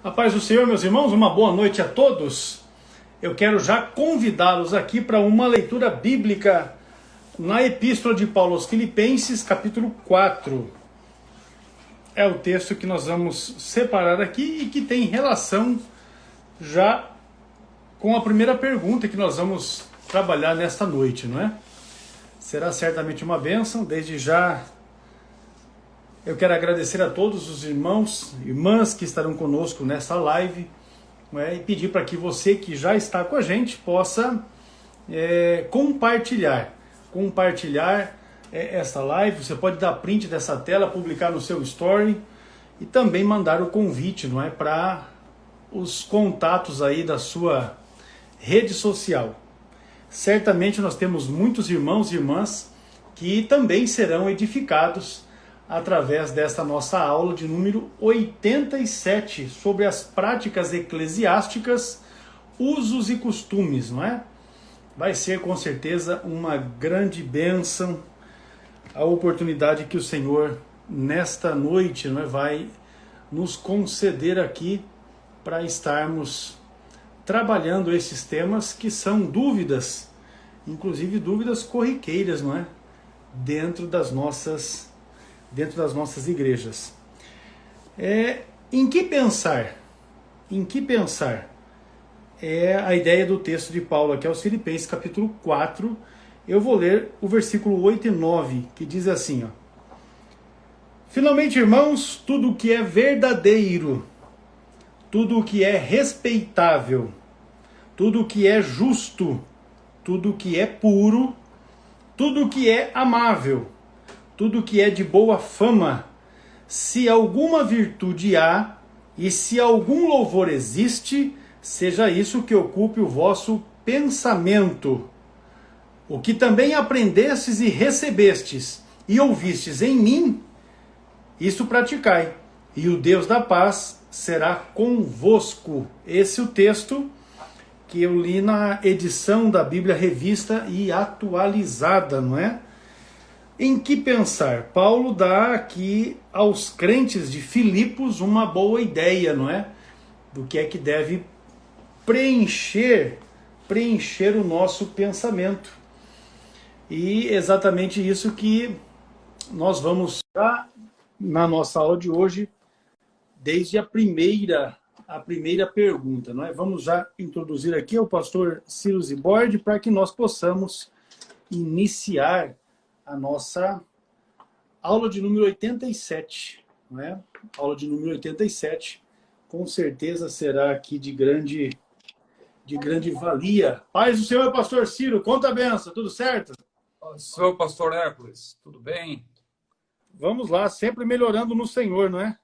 A paz do Senhor, meus irmãos, uma boa noite a todos. Eu quero já convidá-los aqui para uma leitura bíblica na Epístola de Paulo aos Filipenses, capítulo 4. É o texto que nós vamos separar aqui e que tem relação já com a primeira pergunta que nós vamos trabalhar nesta noite, não é? Será certamente uma bênção. Desde já eu quero agradecer a todos os irmãos e irmãs que estarão conosco nesta live, não é? E pedir para que você que já está com a gente possa compartilhar esta live. Você pode dar print dessa tela, publicar no seu story e também mandar o convite, não é, para os contatos aí da sua rede social. Certamente nós temos muitos irmãos e irmãs que também serão edificados através desta nossa aula de número 87 sobre as práticas eclesiásticas, usos e costumes, não é? Vai ser com certeza uma grande bênção a oportunidade que o Senhor nesta noite, não é, vai nos conceder aqui para estarmos trabalhando esses temas que são dúvidas, inclusive dúvidas corriqueiras, não é? Dentro das nossas igrejas. Em que pensar? Em que pensar? É a ideia do texto de Paulo aqui aos Filipenses, capítulo 4. Eu vou ler o versículo 8 e 9, que diz assim, ó: Finalmente, irmãos, tudo o que é verdadeiro, tudo o que é respeitável, tudo o que é justo, tudo o que é puro, tudo o que é amável, tudo o que é de boa fama, se alguma virtude há e se algum louvor existe, seja isso que ocupe o vosso pensamento. O que também aprendestes e recebestes e ouvistes em mim, isso praticai, e o Deus da paz será convosco. Esse é o texto que eu li na edição da Bíblia Revista e Atualizada, não é? Em que pensar? Paulo dá aqui aos crentes de Filipos uma boa ideia, não é? Do que é que deve preencher o nosso pensamento. E exatamente isso que nós vamos na nossa aula de hoje, desde a primeira pergunta, não é? Vamos já introduzir aqui o pastor Ciro Zibordi para que nós possamos iniciar a nossa aula de número 87, não é? Aula de número 87, com certeza será aqui de grande valia. Paz do Senhor, pastor Ciro, conta a benção, tudo certo? Sou pastor Hércules, tudo bem? Vamos lá, sempre melhorando no Senhor, não é?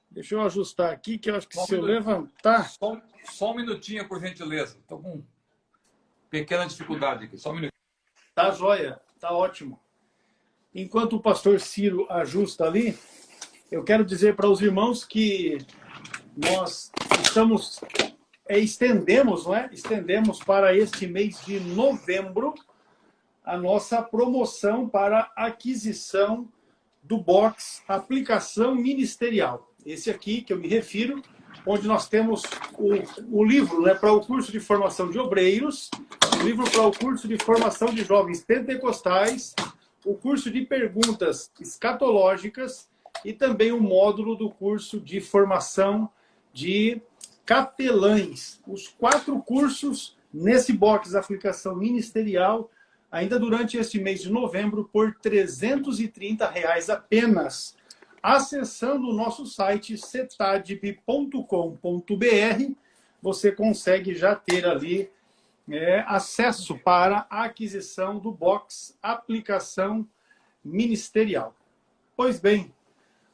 Deixa eu ajustar aqui, que eu acho que se eu levantar... Só um minutinho, por gentileza. Estou com pequena dificuldade aqui, só um minutinho. Tá joia, tá ótimo. Enquanto o pastor Ciro ajusta ali, eu quero dizer para os irmãos que nós estendemos, não é? Estendemos para este mês de novembro a nossa promoção para aquisição do box Aplicação Ministerial. Esse aqui que eu me refiro, onde nós temos o livro, né, para o curso de formação de obreiros, o livro para o curso de formação de jovens pentecostais, o curso de perguntas escatológicas e também o módulo do curso de formação de capelães. Os 4 cursos nesse box Aplicação Ministerial, ainda durante este mês de novembro, por R$ 330 apenas. Acessando o nosso site cetadb.com.br, você consegue já ter ali acesso para a aquisição do box Aplicação Ministerial. Pois bem,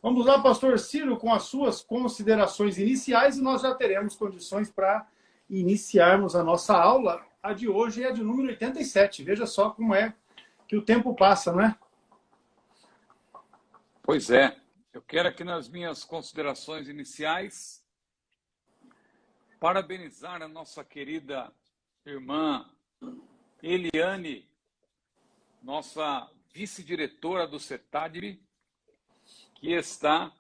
vamos lá, pastor Ciro, com as suas considerações iniciais, e nós já teremos condições para iniciarmos a nossa aula. A de hoje é a de número 87. Veja só como é que o tempo passa, não é? Pois é. Eu quero aqui nas minhas considerações iniciais parabenizar a nossa querida irmã Eliane, nossa vice-diretora do CETADB, que está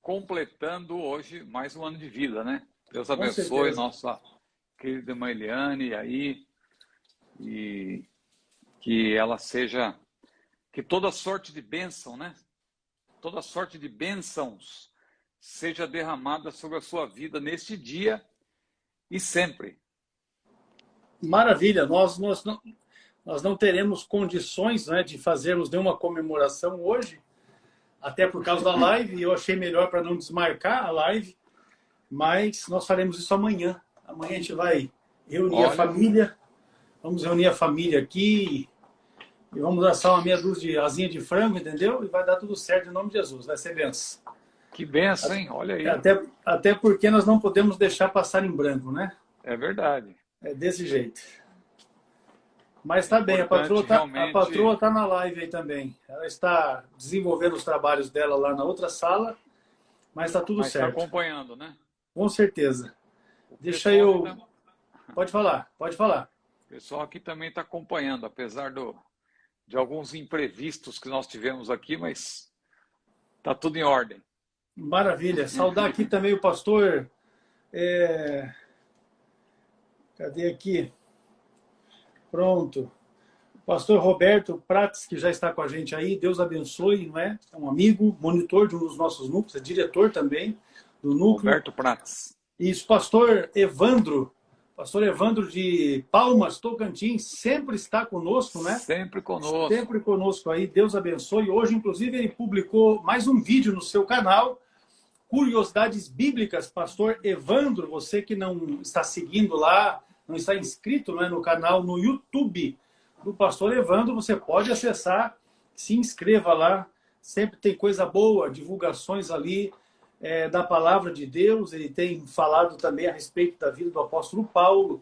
completando hoje mais um ano de vida, né? Deus Com abençoe certeza. nossa querida irmã Eliane aí, e que ela seja, que toda sorte de bênção, né? Toda sorte de bênçãos seja derramada sobre a sua vida neste dia e sempre. Maravilha. Nós não teremos condições, né, de fazermos nenhuma comemoração hoje, até por causa da live, e eu achei melhor para não desmarcar a live, mas nós faremos isso amanhã. Amanhã a gente vai reunir a Olha, família, vamos reunir a família aqui e vamos assar uma meia dúzia de asinha de frango, entendeu? E vai dar tudo certo em nome de Jesus, vai ser benção. que benção, hein? Olha aí. Até porque nós não podemos deixar passar em branco, né? É verdade. É desse jeito. Mas tá bem, a Realmente, patroa tá na live aí também. Ela está desenvolvendo os trabalhos dela lá na outra sala, mas tá tudo mas está certo. acompanhando, né? Com certeza. Deixa Pessoal eu... aqui Pode falar, pode falar. O pessoal aqui também está acompanhando, apesar de alguns imprevistos que nós tivemos aqui, mas está tudo em ordem. Maravilha. Saudar aqui também o pastor... Cadê aqui? Pronto. Pastor Roberto Prates, que já está com a gente aí, Deus abençoe, não é? É um amigo, monitor de um dos nossos núcleos, é diretor também do núcleo. Roberto Prates. Isso, pastor Evandro de Palmas, Tocantins, sempre está conosco, né? Sempre conosco. Sempre conosco aí, Deus abençoe. Hoje, inclusive, ele publicou mais um vídeo no seu canal, Curiosidades Bíblicas. Pastor Evandro, você que não está seguindo lá, não está inscrito, né, no canal no YouTube do pastor Evandro, você pode acessar, se inscreva lá, sempre tem coisa boa, divulgações ali da palavra de Deus. Ele tem falado também a respeito da vida do apóstolo Paulo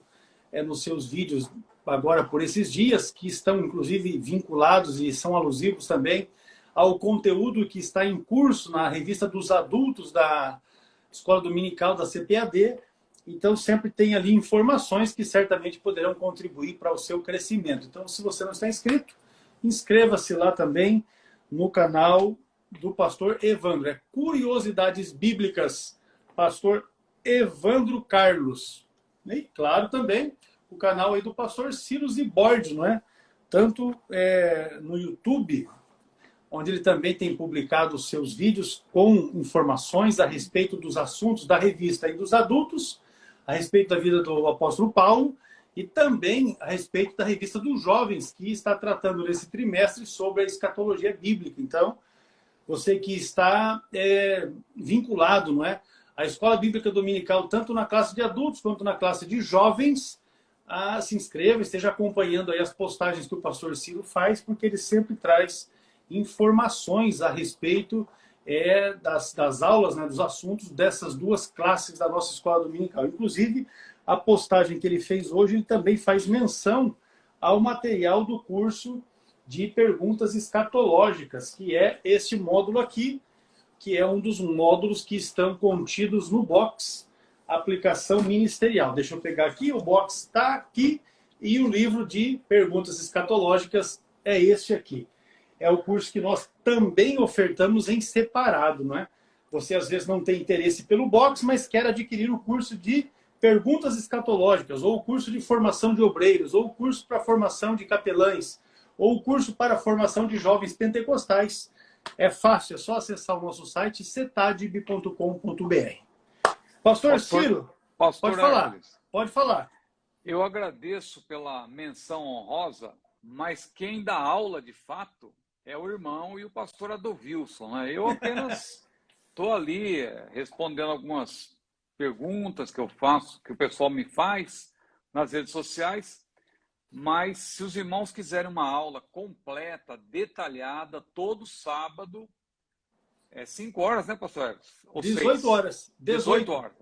nos seus vídeos agora por esses dias, que estão inclusive vinculados e são alusivos também ao conteúdo que está em curso na revista dos adultos da Escola Dominical da CPAD. Então, sempre tem ali informações que certamente poderão contribuir para o seu crescimento. Então, se você não está inscrito, inscreva-se lá também no canal do pastor Evandro. É Curiosidades Bíblicas, pastor Evandro Carlos. E, claro, também o canal aí do pastor Ciro Zibordi, não é? Tanto no YouTube, onde ele também tem publicado os seus vídeos com informações a respeito dos assuntos da revista e dos adultos, a respeito da vida do apóstolo Paulo e também a respeito da revista dos jovens, que está tratando nesse trimestre sobre a escatologia bíblica. Então, você que está vinculado, não é, à Escola Bíblica Dominical, tanto na classe de adultos quanto na classe de jovens, se inscreva, esteja acompanhando aí as postagens que o pastor Ciro faz, porque ele sempre traz informações a respeito das aulas, né, dos assuntos dessas duas classes da nossa escola dominical. Inclusive, a postagem que ele fez hoje, ele também faz menção ao material do curso de perguntas escatológicas, que é este módulo aqui, que é um dos módulos que estão contidos no box Aplicação Ministerial. Deixa eu pegar aqui, o box está aqui, e o livro de perguntas escatológicas é este aqui. É o curso que nós também ofertamos em separado, não é? Você às vezes não tem interesse pelo box, mas quer adquirir o curso de perguntas escatológicas, ou o curso de formação de obreiros, ou o curso para formação de capelães, ou o curso para formação de jovens pentecostais. É fácil, é só acessar o nosso site cetadib.com.br. Pastor Ciro, pode falar. Hércules, Pode falar. eu agradeço pela menção honrosa, mas quem dá aula de fato é o irmão e o pastor Adovilson, né? Eu apenas estou ali respondendo algumas perguntas que eu faço, que o pessoal me faz nas redes sociais, mas se os irmãos quiserem uma aula completa, detalhada, todo sábado, 5 horas, né, pastor Hércules? Ou 18 6? horas. 18 horas.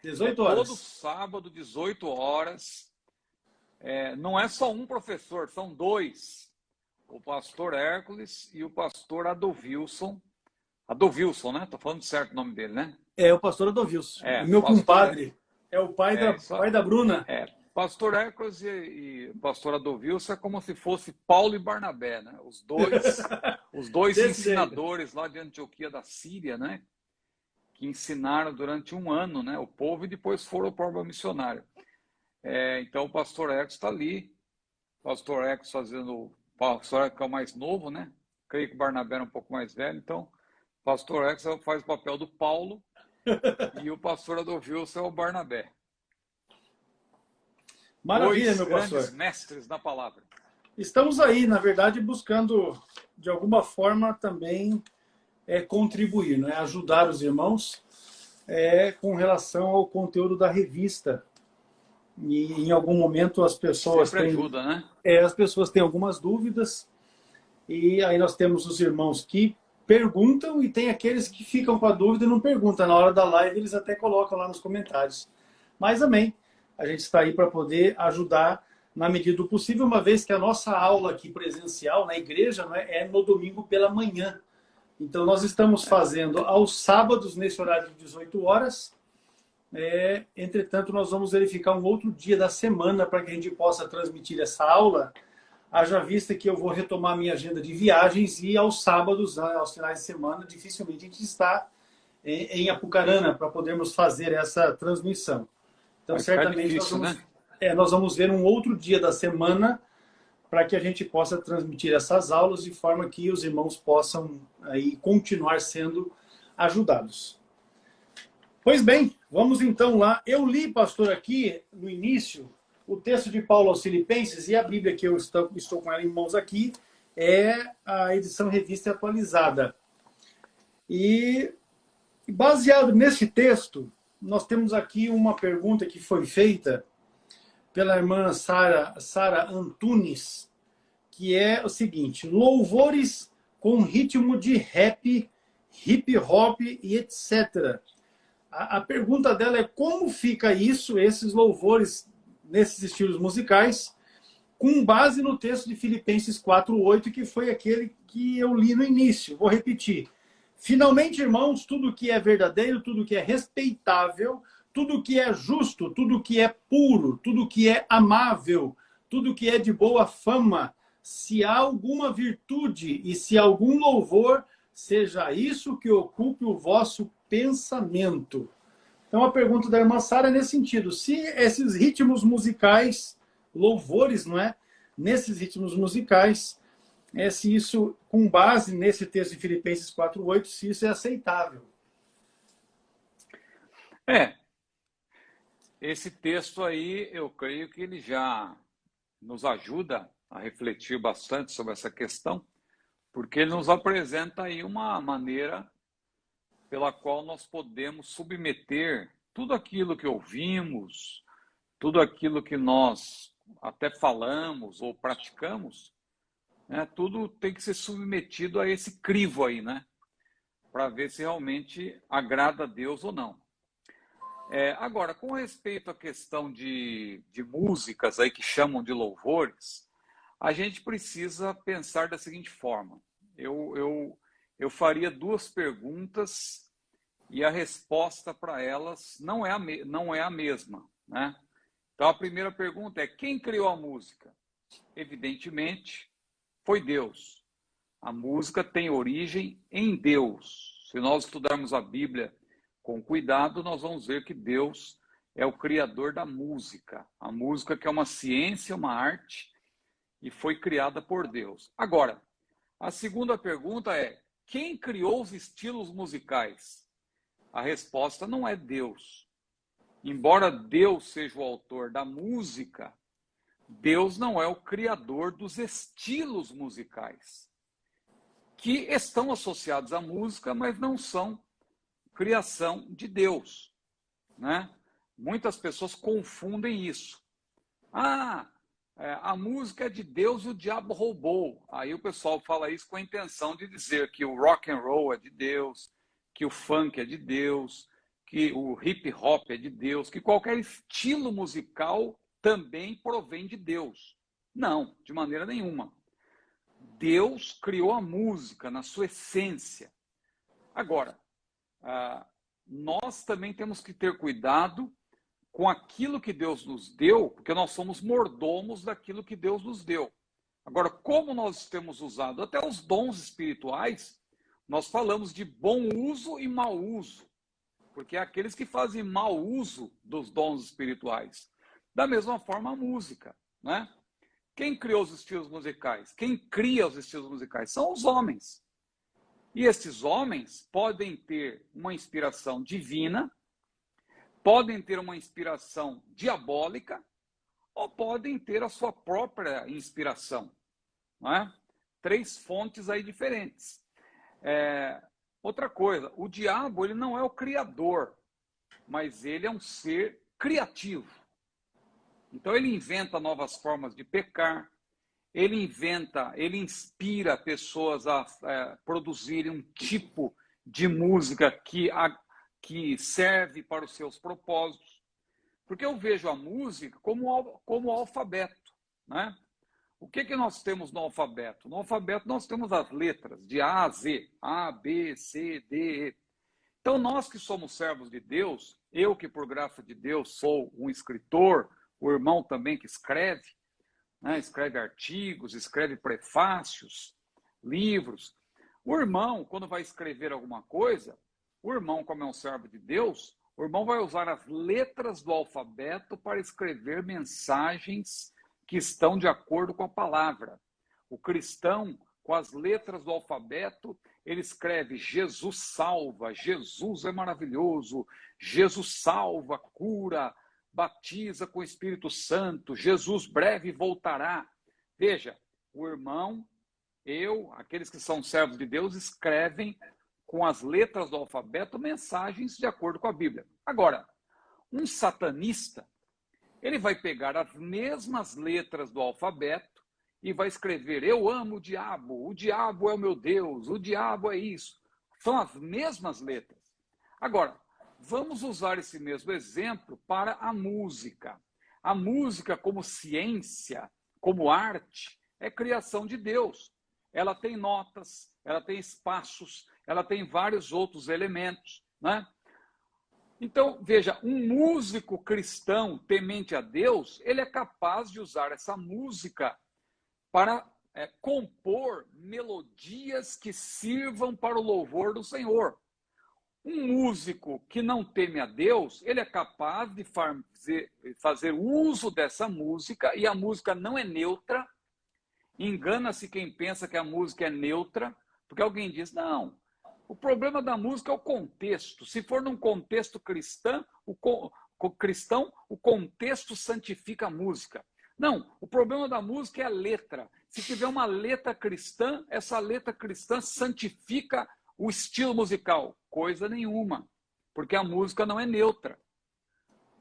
18 horas. Todo sábado, 18 horas. Não é só um professor, são dois. O pastor Hércules e o pastor Adovilson. Adovilson, né? Estou falando certo o nome dele, né? É o pastor Adovilson. Meu compadre. É o pai da Bruna. Pastor Hércules e pastor Adovilson é como se fosse Paulo e Barnabé, né? Os dois ensinadores lá de Antioquia da Síria, né? que ensinaram durante um ano, né, o povo, e depois foram para o obra missionária. Então o pastor Ecos está ali, o pastor Ecos fazendo, o pastor Ecos é o mais novo, né? Creio que o Barnabé era um pouco mais velho, então o pastor Ecos faz o papel do Paulo e o pastor Adolfilson é o Barnabé. Maravilha, Dois meu grandes pastor. mestres da palavra. Estamos aí, na verdade, buscando, de alguma forma, também contribuir, né? Ajudar os irmãos com relação ao conteúdo da revista. E em algum momento as pessoas Sempre ajuda, né? as pessoas têm algumas dúvidas, e aí nós temos os irmãos que perguntam e tem aqueles que ficam com a dúvida e não perguntam. Na hora da live eles até colocam lá nos comentários. Mas amém, a gente está aí para poder ajudar na medida do possível, uma vez que a nossa aula aqui presencial na igreja, né, é no domingo pela manhã. Então nós estamos fazendo aos sábados nesse horário de 18 horas. Entretanto, nós vamos verificar um outro dia da semana para que a gente possa transmitir essa aula, haja vista que eu vou retomar a minha agenda de viagens e aos sábados, aos finais de semana, dificilmente a gente está em Apucarana para podermos fazer essa transmissão. Então, certamente difícil, nós vamos ver um outro dia da semana para que a gente possa transmitir essas aulas de forma que os irmãos possam aí continuar sendo ajudados. Pois bem, vamos então lá. Eu li, pastor, aqui no início, o texto de Paulo aos Filipenses, e a Bíblia que eu estou com ela em mãos aqui é a edição revista atualizada. E baseado nesse texto, nós temos aqui uma pergunta que foi feita pela irmã Sara Antunes, que é o seguinte: louvores com ritmo de rap, hip hop e etc. A pergunta dela é como fica isso, esses louvores nesses estilos musicais, com base no texto de Filipenses 4:8, que foi aquele que eu li no início. Vou repetir. Finalmente, irmãos, tudo que é verdadeiro, tudo que é respeitável, tudo que é justo, tudo que é puro, tudo que é amável, tudo que é de boa fama, se há alguma virtude e se há algum louvor, seja isso que ocupe o vosso pensamento. Então a pergunta da irmã Sara é nesse sentido: se esses ritmos musicais, louvores, não é? Nesses ritmos musicais, se isso, com base nesse texto de Filipenses 4:8, se isso é aceitável. Esse texto aí, eu creio que ele já nos ajuda a refletir bastante sobre essa questão, porque ele nos apresenta aí uma maneira pela qual nós podemos submeter tudo aquilo que ouvimos, tudo aquilo que nós até falamos ou praticamos, né, tudo tem que ser submetido a esse crivo aí, né, para ver se realmente agrada a Deus ou não. Agora, com respeito à questão de músicas aí que chamam de louvores, a gente precisa pensar da seguinte forma. Eu faria duas perguntas e a resposta para elas não é a mesma, né? Então, a primeira pergunta é: quem criou a música? Evidentemente, foi Deus. A música tem origem em Deus. Se nós estudarmos a Bíblia com cuidado, nós vamos ver que Deus é o criador da música. A música que é uma ciência, uma arte, e foi criada por Deus. Agora, a segunda pergunta é: quem criou os estilos musicais? A resposta não é Deus. Embora Deus seja o autor da música, Deus não é o criador dos estilos musicais, que estão associados à música, mas não são criação de Deus, né? Muitas pessoas confundem isso. A música é de Deus e o diabo roubou. Aí o pessoal fala isso com a intenção de dizer que o rock and roll é de Deus, que o funk é de Deus, que o hip hop é de Deus, que qualquer estilo musical também provém de Deus. Não, de maneira nenhuma. Deus criou a música na sua essência. Agora, nós também temos que ter cuidado com aquilo que Deus nos deu, porque nós somos mordomos daquilo que Deus nos deu. Agora, como nós temos usado até os dons espirituais, nós falamos de bom uso e mau uso. porque é aqueles que fazem mau uso dos dons espirituais. Da mesma forma, a música, né? Quem criou os estilos musicais? Quem cria os estilos musicais? São os homens. E esses homens podem ter uma inspiração divina, podem ter uma inspiração diabólica, ou podem ter a sua própria inspiração, não é? 3 fontes aí diferentes. Outra coisa, o diabo ele não é o criador, mas ele é um ser criativo. Então ele inventa novas formas de pecar, ele inspira pessoas a produzirem um tipo de música que serve para os seus propósitos. Porque eu vejo a música como o alfabeto, né? O que nós temos no alfabeto? No alfabeto nós temos as letras de A a Z, A, B, C, D, E. Então nós que somos servos de Deus, eu que por graça de Deus sou um escritor, o irmão também que escreve, né? Escreve artigos, escreve prefácios, livros. O irmão, quando vai escrever alguma coisa, o irmão, como é um servo de Deus, o irmão vai usar as letras do alfabeto para escrever mensagens que estão de acordo com a palavra. O cristão, com as letras do alfabeto, ele escreve: Jesus salva, Jesus é maravilhoso, Jesus salva, cura, batiza com o Espírito Santo, Jesus breve voltará. Veja, o irmão, aqueles que são servos de Deus, escrevem com as letras do alfabeto mensagens de acordo com a Bíblia. Agora, um satanista, ele vai pegar as mesmas letras do alfabeto e vai escrever: eu amo o diabo é o meu Deus, o diabo é isso. São as mesmas letras. Agora, vamos usar esse mesmo exemplo para a música. A música, como ciência, como arte, é criação de Deus. Ela tem notas, ela tem espaços, ela tem vários outros elementos, né? Então, veja, um músico cristão temente a Deus, ele é capaz de usar essa música para compor melodias que sirvam para o louvor do Senhor. Um músico que não teme a Deus, ele é capaz de fazer uso dessa música, e a música não é neutra. Engana-se quem pensa que a música é neutra, porque alguém diz: não, o problema da música é o contexto. Se for num contexto cristão, o contexto santifica a música. Não, o problema da música é a letra. Se tiver uma letra cristã, essa letra cristã santifica o estilo musical. Coisa nenhuma, porque a música não é neutra.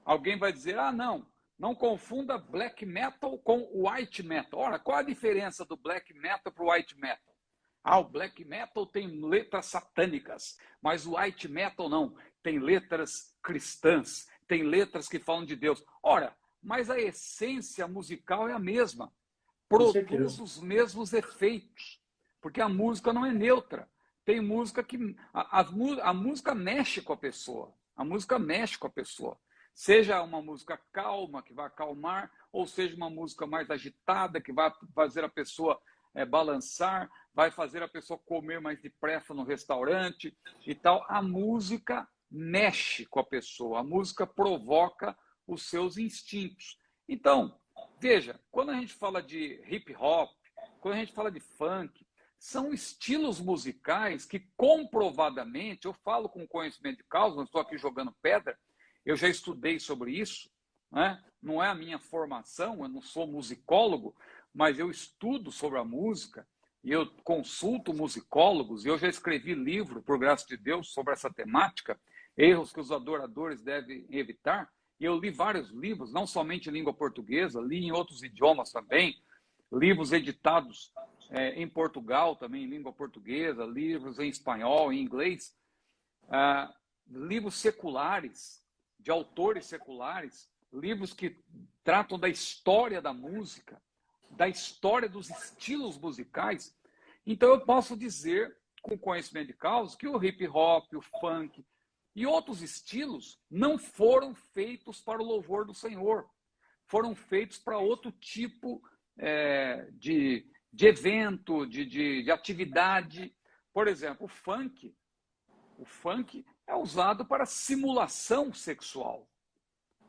Alguém vai dizer: ah, não confunda black metal com white metal. Ora, qual a diferença do black metal para o white metal? Ah, o black metal tem letras satânicas, mas o white metal não. Tem letras cristãs, tem letras que falam de Deus. Ora, mas a essência musical é a mesma. Produz os mesmos efeitos, porque a música não é neutra. Tem música que... A música mexe com a pessoa. A música mexe com a pessoa. Seja uma música calma, que vai acalmar, ou seja uma música mais agitada, que vai fazer a pessoa balançar, vai fazer a pessoa comer mais depressa no restaurante e tal. A música mexe com a pessoa, a música provoca os seus instintos. Então, veja, quando a gente fala de hip hop, quando a gente fala de funk, são estilos musicais que comprovadamente, eu falo com conhecimento de causa, não estou aqui jogando pedra, eu já estudei sobre isso, né? Não é a minha formação, eu não sou musicólogo, mas eu estudo sobre a música e eu consulto musicólogos, e eu já escrevi livro, por graça de Deus, sobre essa temática, erros que os adoradores devem evitar, e eu li vários livros, não somente em língua portuguesa, li em outros idiomas também, livros editados em Portugal também, em língua portuguesa, livros em espanhol, em inglês, livros seculares, de autores seculares, livros que tratam da história da música, da história dos estilos musicais. Então eu posso dizer, com conhecimento de causa, que o hip hop, o funk e outros estilos não foram feitos para o louvor do Senhor. Foram feitos para outro tipo de evento, de atividade. Por exemplo, o funk é usado para simulação sexual,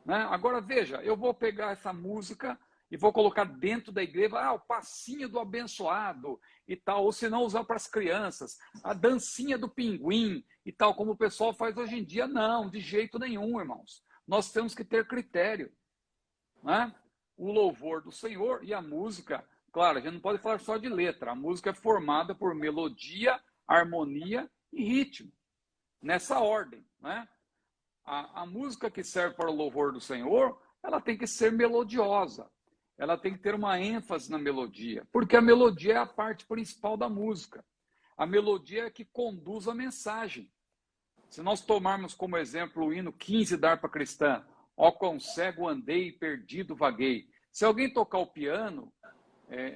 né? Agora, veja, eu vou pegar essa música e vou colocar dentro da igreja, o passinho do abençoado e tal, ou se não usar para as crianças, a dancinha do pinguim e tal, como o pessoal faz hoje em dia. Não, de jeito nenhum, irmãos. Nós temos que ter critério, né? O louvor do Senhor e a música, claro, a gente não pode falar só de letra, a música é formada por melodia, harmonia e ritmo, nessa ordem, né? A música que serve para o louvor do Senhor, ela tem que ser melodiosa, ela tem que ter uma ênfase na melodia, porque a melodia é a parte principal da música. A melodia é que conduz a mensagem. Se nós tomarmos como exemplo o hino 15 da harpa cristã, ó quão cego andei, perdido vaguei. Se alguém tocar o piano,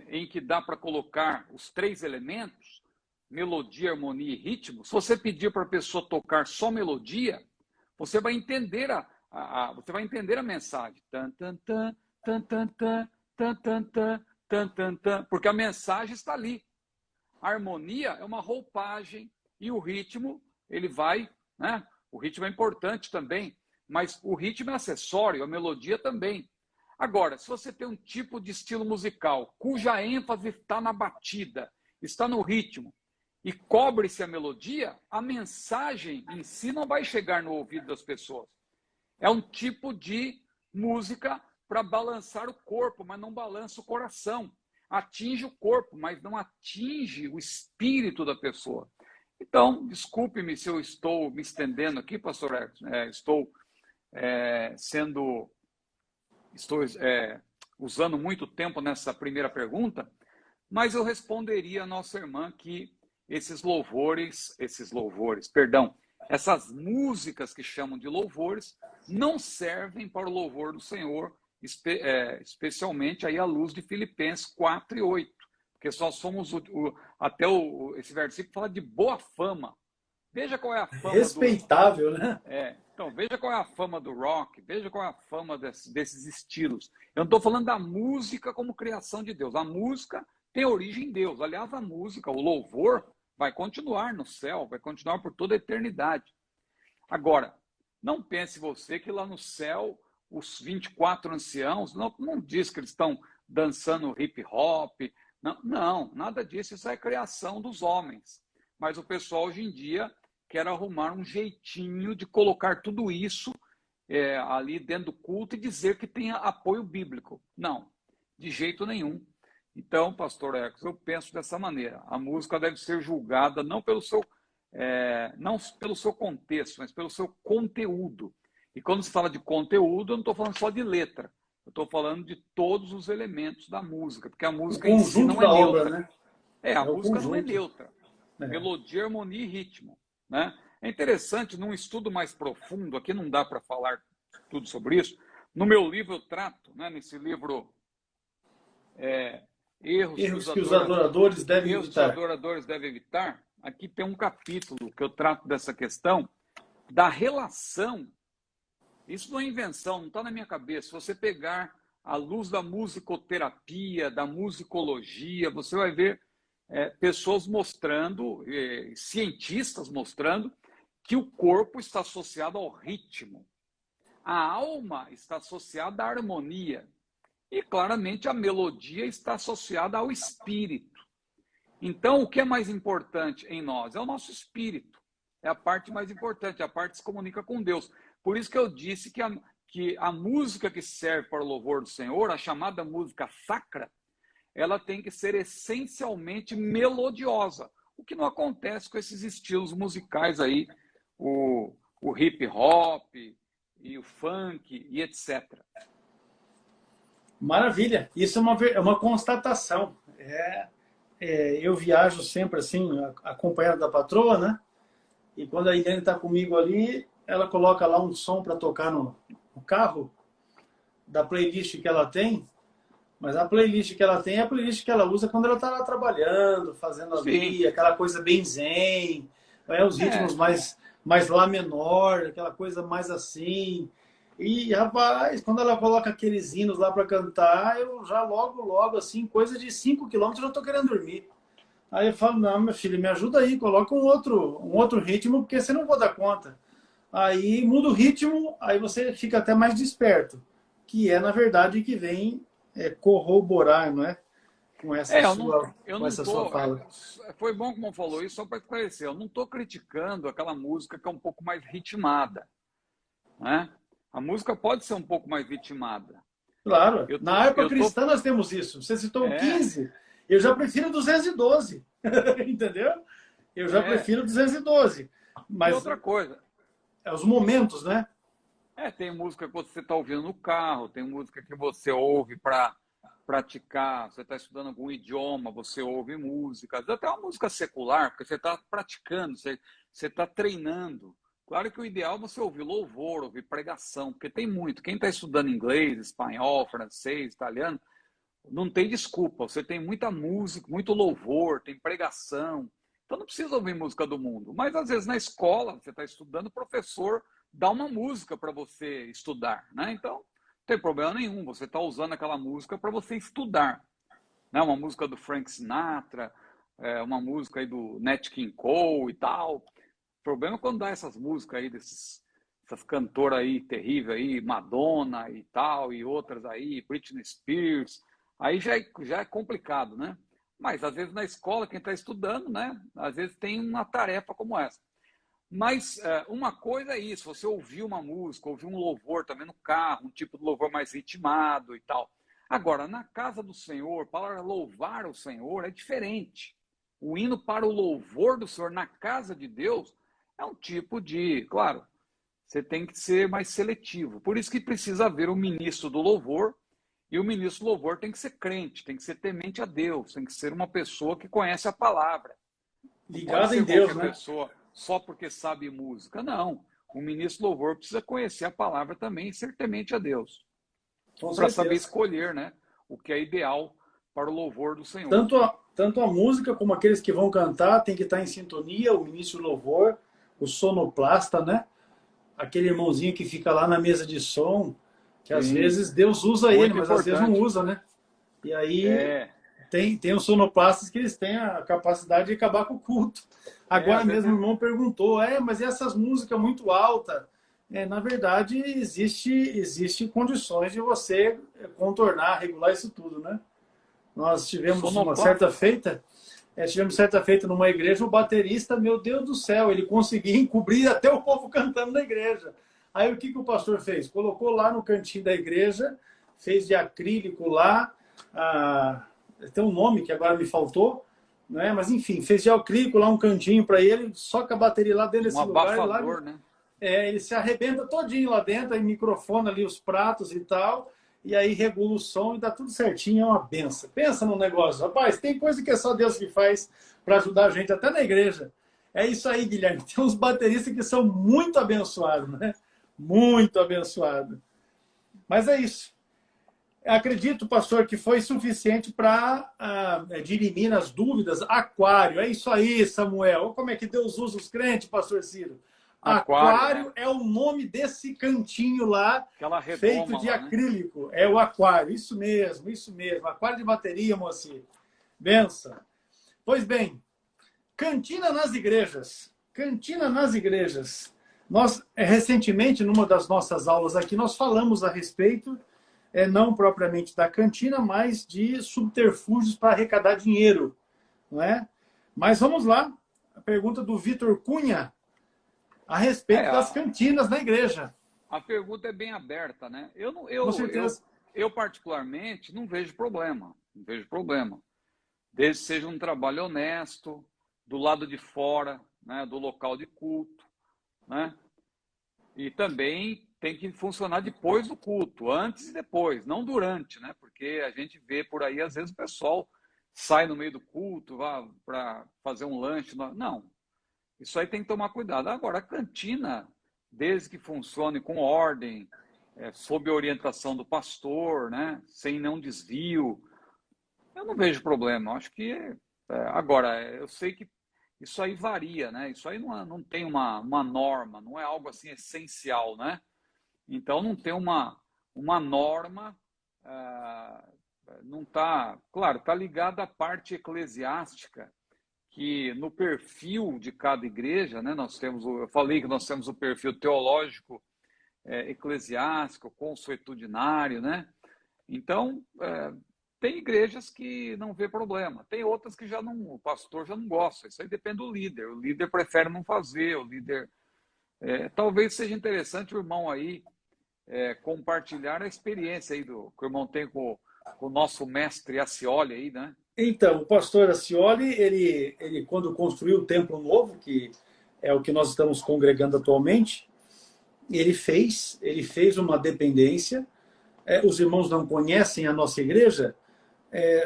em que dá para colocar os 3 elementos, melodia, harmonia e ritmo, se você pedir para a pessoa tocar só melodia, você vai entender você vai entender a mensagem. Tan, tan, tan, tan, tan, tan, tan, tan, tan, tan, tan, tan, porque a mensagem está ali. A harmonia é uma roupagem e o ritmo, ele vai, né? O ritmo é importante também, mas o ritmo é acessório, a melodia também. Agora, se você tem um tipo de estilo musical cuja ênfase está na batida, está no ritmo, e cobre-se a melodia, a mensagem em si não vai chegar no ouvido das pessoas. É um tipo de música para balançar o corpo, mas não balança o coração. Atinge o corpo, mas não atinge o espírito da pessoa. Então, desculpe-me se eu estou me estendendo aqui, pastor Erickson, estou usando muito tempo nessa primeira pergunta, mas eu responderia à nossa irmã que essas músicas que chamam de louvores não servem para o louvor do Senhor, especialmente aí à luz de Filipenses 4 e 8, porque nós somos esse versículo fala de boa fama. Veja qual é a fama respeitável, né? Então, veja qual é a fama do rock, veja qual é a fama desses estilos. Eu não estou falando da música como criação de Deus. A música tem origem em Deus. Aliás, a música, o louvor, vai continuar no céu, vai continuar por toda a eternidade. Agora, não pense você que lá no céu, os 24 anciãos, não diz que eles estão dançando hip hop, não, nada disso, isso é criação dos homens. Mas o pessoal hoje em dia quer arrumar um jeitinho de colocar tudo isso ali dentro do culto e dizer que tem apoio bíblico. Não, de jeito nenhum. Então, pastor Ecos, eu penso dessa maneira. A música deve ser julgada não pelo seu contexto, mas pelo seu conteúdo. E quando se fala de conteúdo, eu não estou falando só de letra. Eu estou falando de todos os elementos da música, porque a música em si não é neutra. Obra, né? A música não é neutra. Melodia, harmonia e ritmo, né? É interessante, num estudo mais profundo, aqui não dá para falar tudo sobre isso. No meu livro eu trato, né, nesse livro Erros que os adoradores devem evitar. Aqui tem um capítulo que eu trato dessa questão da relação. Isso não é invenção, não está na minha cabeça. Se você pegar à luz da musicoterapia, da musicologia, você vai ver pessoas mostrando, cientistas mostrando, que o corpo está associado ao ritmo. A alma está associada à harmonia. E, claramente, a melodia está associada ao espírito. Então, o que é mais importante em nós? É o nosso espírito. É a parte mais importante, a parte que se comunica com Deus. Por isso que eu disse que a música que serve para o louvor do Senhor, a chamada música sacra, ela tem que ser essencialmente melodiosa. O que não acontece com esses estilos musicais aí, o hip hop e o funk e etc. Maravilha. Isso é uma constatação. Eu viajo sempre assim, acompanhado da patroa, né? E quando a Irene está comigo ali, ela coloca lá um som para tocar no carro, da playlist que ela tem. Mas a playlist que ela tem é a playlist que ela usa quando ela está lá trabalhando, fazendo ali, aquela coisa bem zen, os ritmos mais lá menor, aquela coisa mais assim. E, rapaz, quando ela coloca aqueles hinos lá para cantar, eu já logo, assim, coisa de 5 quilômetros, eu já estou querendo dormir. Aí eu falo, não, meu filho, me ajuda aí, coloca um outro ritmo, porque você não vou dar conta. aí muda o ritmo, aí você fica até mais desperto, que é, na verdade, que vem corroborar, não é? Com essa Eu com não essa sua tô. fala. Foi bom como falou isso, só para esclarecer. Eu não estou criticando aquela música que é um pouco mais ritmada, né? A música pode ser um pouco mais ritmada. Claro, Eu na tô, harpa eu tô, cristã nós temos isso. Você citou o é, 15, eu já prefiro 212, entendeu? Eu já é. prefiro 212. E Mas outra coisa, é os momentos, né? tem música que você está ouvindo no carro, tem música que você ouve para praticar, você está estudando algum idioma, você ouve música, até uma música secular, porque você está praticando, você está treinando. Claro que o ideal é você ouvir louvor, ouvir pregação, porque tem muito. Quem está estudando inglês, espanhol, francês, italiano, não tem desculpa. Você tem muita música, muito louvor, tem pregação. Então não precisa ouvir música do mundo. Mas às vezes na escola, você está estudando, o professor dá uma música para você estudar, né? Então não tem problema nenhum. Você está usando aquela música para você estudar, né? Uma música do Frank Sinatra, uma música aí do Nat King Cole e tal. O problema é quando dá essas músicas aí essas cantoras aí terríveis aí, Madonna e tal, e outras aí, Britney Spears, aí já é complicado, né? Mas às vezes na escola, quem está estudando, né? Às vezes tem uma tarefa como essa. Mas uma coisa é isso, você ouvir uma música, ouvir um louvor também no carro, um tipo de louvor mais ritmado e tal. Agora, na casa do Senhor, para louvar o Senhor é diferente. O hino para o louvor do Senhor na casa de Deus é um tipo de, claro, você tem que ser mais seletivo. Por isso que precisa haver um ministro do louvor, e o ministro do louvor tem que ser crente, tem que ser temente a Deus, tem que ser uma pessoa que conhece a palavra. Não pode Ligado em ser Deus, qualquer né? pessoa só porque sabe música. Não. O ministro do louvor precisa conhecer a palavra também e ser temente a Deus, Com para saber certeza. escolher, né, o que é ideal para o louvor do Senhor. Tanto a música como aqueles que vão cantar tem que estar em sintonia, o ministro do louvor, o sonoplasta, né? Aquele irmãozinho que fica lá na mesa de som, que às Sim, vezes Deus usa ele, muito mas às vezes não importante. usa, né? E aí É, tem os sonoplastas que eles têm a capacidade de acabar com o culto. Agora às vezes mesmo o irmão perguntou, mas essas músicas muito altas? Na verdade, existe condições de você contornar, regular isso tudo, né? Nós sonoplasta. tivemos certa feita numa igreja, o baterista, meu Deus do céu, ele conseguia encobrir até o povo cantando na igreja. Aí o que o pastor fez? Colocou lá no cantinho da igreja, fez de acrílico lá, tem um nome que agora me faltou, né? Mas enfim, fez de acrílico lá um cantinho para ele, só com a bateria lá dentro Um desse lugar, lá abafador, né? ele se arrebenta todinho lá dentro, aí microfona ali os pratos e tal, e aí regula o som e dá tudo certinho, é uma benção. Pensa no negócio, rapaz, tem coisa que é só Deus que faz para ajudar a gente, até na igreja. É isso aí, Guilherme. Tem uns bateristas que são muito abençoados, né? Muito abençoados. Mas é isso. Acredito, pastor, que foi suficiente para dirimir as dúvidas. Aquário, é isso aí, Samuel. Olha como é que Deus usa os crentes, pastor Ciro. Aquário, Aquário é o nome desse cantinho lá, aquela feito redoma de lá, né? acrílico. É o aquário, isso mesmo, isso mesmo. Aquário de bateria, mocinho. Benção. Pois bem, cantina nas igrejas. Cantina nas igrejas. Nós, recentemente, numa das nossas aulas aqui, nós falamos a respeito não propriamente da cantina, mas de subterfúgios para arrecadar dinheiro, não é? Mas vamos lá, a pergunta do Vitor Cunha a É, respeito das a, cantinas na igreja. a pergunta é bem aberta, né? Eu, não- Com certeza. eu particularmente não vejo problema, não vejo problema. Desde que seja um trabalho honesto, do lado de fora, né, do local de culto, né? E também tem que funcionar depois do culto, antes e depois, não durante, né? Porque a gente vê por aí, às vezes, o pessoal sai no meio do culto para fazer um lanche. Não, isso aí tem que tomar cuidado. Agora, a cantina, desde que funcione com ordem, sob a orientação do pastor, né? Sem nenhum desvio, eu não vejo problema. Eu acho que. Agora, eu sei que isso aí varia, né? Isso aí não tem uma norma, não é algo assim essencial, né? Então não tem uma norma, não está, claro, está ligado à parte eclesiástica, que no perfil de cada igreja, né, eu falei que nós temos o perfil teológico, eclesiástico, consuetudinário, né? Então, tem igrejas que não vê problema, tem outras que o pastor já não gosta. Isso aí depende do líder. O líder prefere não fazer, o líder. Talvez seja interessante o irmão aí compartilhar a experiência aí que o irmão tem com o nosso mestre Acioli aí, né? Então, o pastor Acioli, ele quando construiu o templo novo, que é o que nós estamos congregando atualmente, ele fez uma dependência. Os irmãos não conhecem a nossa igreja,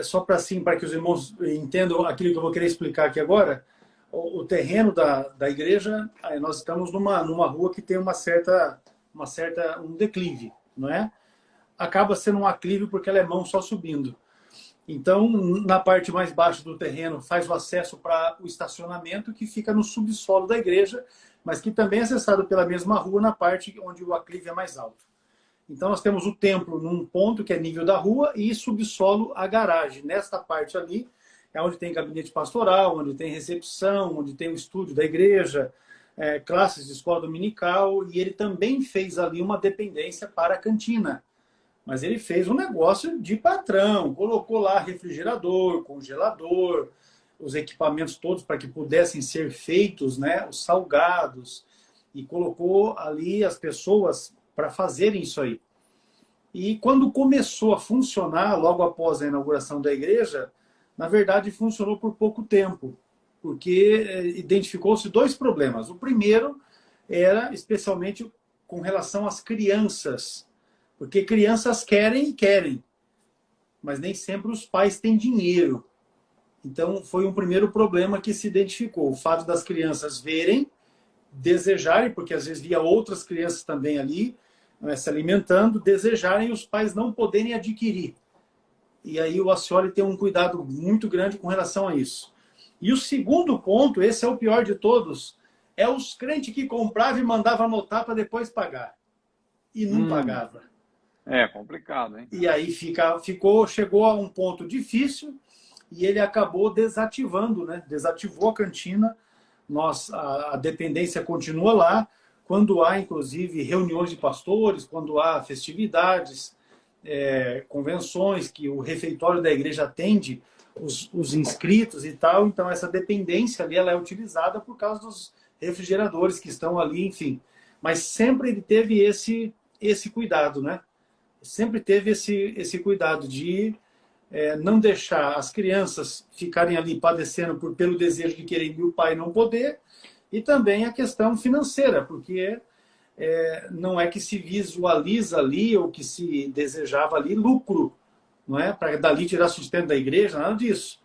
só para assim, para que os irmãos entendam aquilo que eu vou querer explicar aqui agora. O terreno da igreja, nós estamos numa rua que tem um declive, não é? Acaba sendo um aclive porque ela é mão só subindo. Então, na parte mais baixa do terreno, faz o acesso para o estacionamento, que fica no subsolo da igreja, mas que também é acessado pela mesma rua, na parte onde o aclive é mais alto. Então, nós temos o templo num ponto que é nível da rua e subsolo a garagem. Nesta parte ali é onde tem gabinete pastoral, onde tem recepção, onde tem o estúdio da igreja, classes de escola dominical, e ele também fez ali uma dependência para a cantina. Mas ele fez um negócio de patrão, colocou lá refrigerador, congelador, os equipamentos todos para que pudessem ser feitos, né, os salgados, e colocou ali as pessoas para fazerem isso aí. E quando começou a funcionar, logo após a inauguração da igreja, na verdade funcionou por pouco tempo, porque identificou-se dois problemas. O primeiro era especialmente com relação às crianças, porque crianças querem, mas nem sempre os pais têm dinheiro. Então, foi um primeiro problema que se identificou. O fato das crianças verem, desejarem, porque às vezes via outras crianças também ali, se alimentando, desejarem e os pais não poderem adquirir. E aí o Acioli tem um cuidado muito grande com relação a isso. E o segundo ponto, esse é o pior de todos, é os crentes que compravam e mandavam anotar para depois pagar. E não pagava. É complicado, hein? E aí chegou a um ponto difícil e ele acabou desativando, né? Desativou a cantina. A dependência continua lá. Quando há, inclusive, reuniões de pastores, quando há festividades, convenções que o refeitório da igreja atende os inscritos e tal. Então, essa dependência ali ela é utilizada por causa dos refrigeradores que estão ali, enfim. Mas sempre ele teve esse cuidado, né? Sempre teve esse cuidado de não deixar as crianças ficarem ali padecendo pelo desejo de querer e o pai não poder, e também a questão financeira, porque não é que se visualiza ali ou que se desejava ali lucro, não é? Para dali tirar sustento da igreja, nada disso.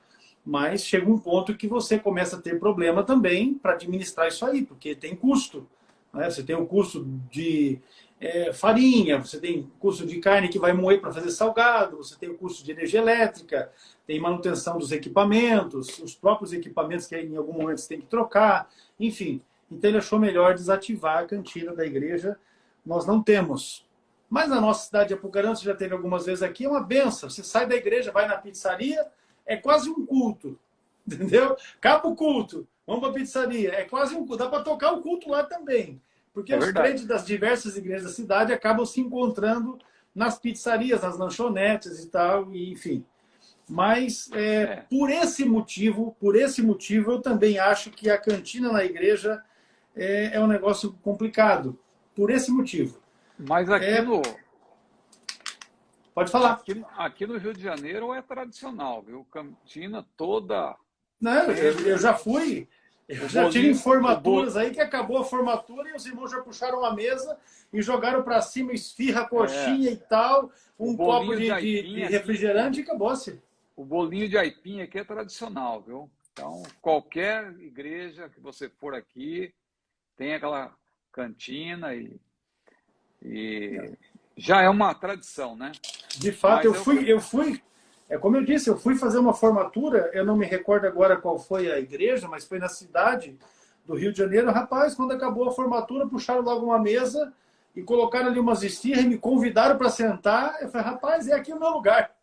Mas chega um ponto que você começa a ter problema também para administrar isso aí, porque tem custo. Né? Você tem o custo de farinha, você tem custo de carne que vai moer para fazer salgado, você tem o custo de energia elétrica, tem manutenção dos equipamentos, os próprios equipamentos que em algum momento você tem que trocar, enfim. Então ele achou melhor desativar a cantina da igreja. Nós não temos. Mas na nossa cidade de Apucarana, você já teve algumas vezes aqui, é uma benção. Você sai da igreja, vai na pizzaria, é quase um culto, entendeu? Acaba o culto, vamos para a pizzaria, é quase um culto. Dá para tocar o culto lá também. Porque os crentes das diversas igrejas da cidade acabam se encontrando nas pizzarias, nas lanchonetes e tal, e, enfim. Mas por esse motivo, eu também acho que a cantina na igreja é um negócio complicado. Por esse motivo. Mas Pode falar. Aqui no Rio de Janeiro é tradicional, viu? Cantina toda. Não, eu já fui. Eu já tive formaturas aí que acabou a formatura e os irmãos já puxaram uma mesa e jogaram para cima esfirra, coxinha e tal, um copo de refrigerante e acabou-se. O bolinho de aipim aqui é tradicional, viu? Então, qualquer igreja que você for aqui tem aquela cantina e já é uma tradição, né? De fato, eu fui, como eu disse, eu fui fazer uma formatura, eu não me recordo agora qual foi a igreja, mas foi na cidade do Rio de Janeiro. Rapaz, quando acabou a formatura, puxaram logo uma mesa e colocaram ali umas esfirras e me convidaram para sentar. Eu falei, rapaz, é aqui o meu lugar.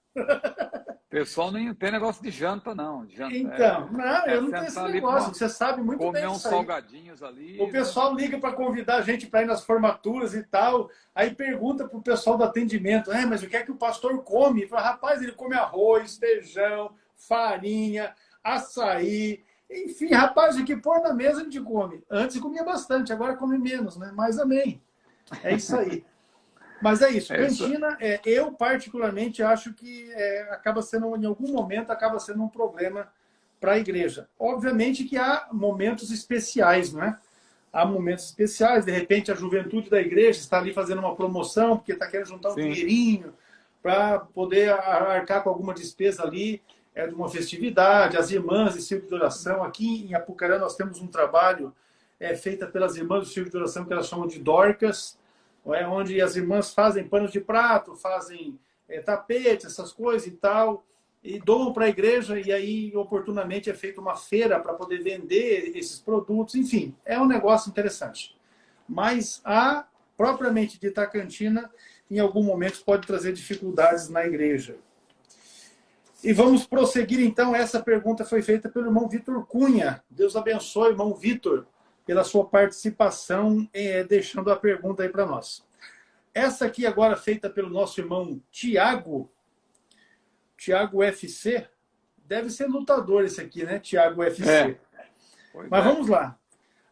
pessoal nem tem negócio de janta, não. De janta, Então, não, eu não tenho esse sentar ali negócio. pra Você sabe muito bem comer uns disso aí. salgadinhos ali, O né? pessoal liga para convidar a gente para ir nas formaturas e tal, aí pergunta para o pessoal do atendimento, mas o que é que o pastor come? Ele fala, rapaz, ele come arroz, feijão, farinha, açaí, enfim, rapaz, o que pôr na mesa a gente come. Antes comia bastante, agora come menos, né? Mas amém. É isso aí. Mas é isso. É isso. Cantina, eu particularmente acho que acaba sendo, em algum momento, acaba sendo um problema para a igreja. Obviamente que há momentos especiais, não é? Há momentos especiais, de repente a juventude da igreja está ali fazendo uma promoção, porque está querendo juntar um Sim. dinheirinho para poder arcar com alguma despesa ali de uma festividade. As irmãs de círculo de oração, aqui em Apucarana nós temos um trabalho feito pelas irmãs do círculo de oração que elas chamam de Dorcas, onde as irmãs fazem panos de prato, fazem tapete, essas coisas e tal, e doam para a igreja, e aí, oportunamente, é feita uma feira para poder vender esses produtos. Enfim, é um negócio interessante. Mas a propriamente dita cantina, em algum momento, pode trazer dificuldades na igreja. E vamos prosseguir, então. Essa pergunta foi feita pelo irmão Vitor Cunha. Deus abençoe, irmão Vitor, pela sua participação, deixando a pergunta aí para nós. Essa aqui agora feita pelo nosso irmão Tiago UFC, deve ser lutador esse aqui, né? Tiago UFC. Mas vamos lá.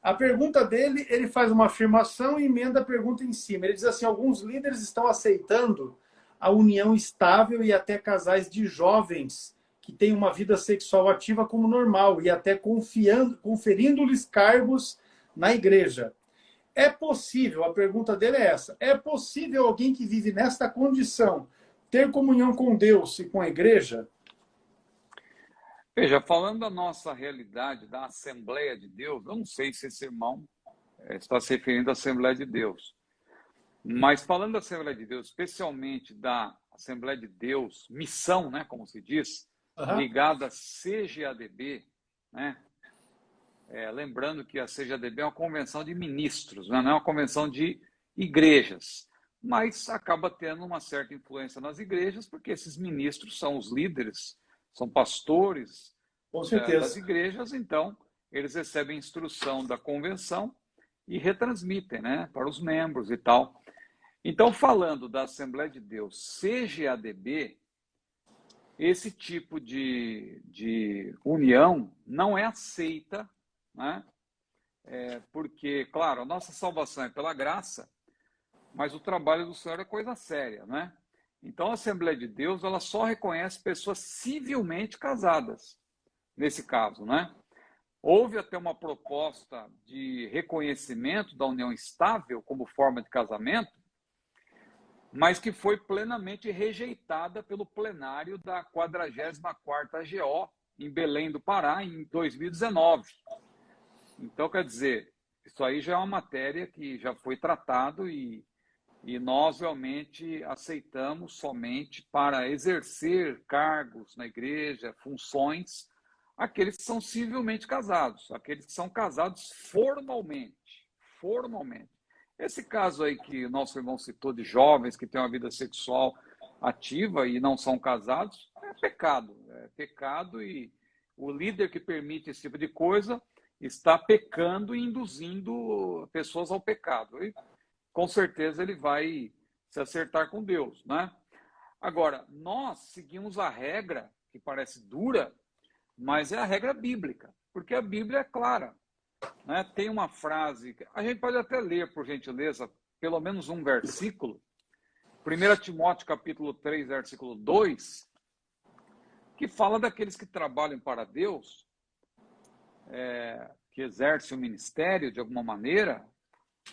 A pergunta dele, ele faz uma afirmação e emenda a pergunta em cima. Ele diz assim, alguns líderes estão aceitando a união estável e até casais de jovens que têm uma vida sexual ativa como normal e até conferindo-lhes cargos na igreja. É possível, a pergunta dele é essa, é possível alguém que vive nesta condição ter comunhão com Deus e com a igreja? Veja, falando da nossa realidade, da Assembleia de Deus, eu não sei se esse irmão está se referindo à Assembleia de Deus, mas falando da Assembleia de Deus, especialmente da Assembleia de Deus, missão, né, como se diz, ligada à CGADB, né? Lembrando que a CGADB é uma convenção de ministros, não é uma convenção de igrejas, mas acaba tendo uma certa influência nas igrejas, porque esses ministros são os líderes, são pastores das igrejas, então eles recebem instrução da convenção e retransmitem, né, para os membros e tal. Então, falando da Assembleia de Deus, CGADB, esse tipo de união não é aceita, né? Porque, claro, a nossa salvação é pela graça, mas o trabalho do Senhor é coisa séria, né? Então, a Assembleia de Deus, ela só reconhece pessoas civilmente casadas, nesse caso, né? Houve até uma proposta de reconhecimento da união estável como forma de casamento, mas que foi plenamente rejeitada pelo plenário da 44ª AGO, em Belém do Pará, em 2019. Então, quer dizer, isso aí já é uma matéria que já foi tratado e nós realmente aceitamos somente para exercer cargos na igreja, funções, aqueles que são civilmente casados, aqueles que são casados formalmente. Formalmente. Esse caso aí que o nosso irmão citou de jovens que têm uma vida sexual ativa e não são casados, é pecado. É pecado e o líder que permite esse tipo de coisa está pecando e induzindo pessoas ao pecado. E com certeza ele vai se acertar com Deus, né? Agora, nós seguimos a regra, que parece dura, mas é a regra bíblica, porque a Bíblia é clara, né? Tem uma frase, a gente pode até ler, por gentileza, pelo menos um versículo, 1 Timóteo capítulo 3, versículo 2, que fala daqueles que trabalham para Deus, que exercem o ministério de alguma maneira,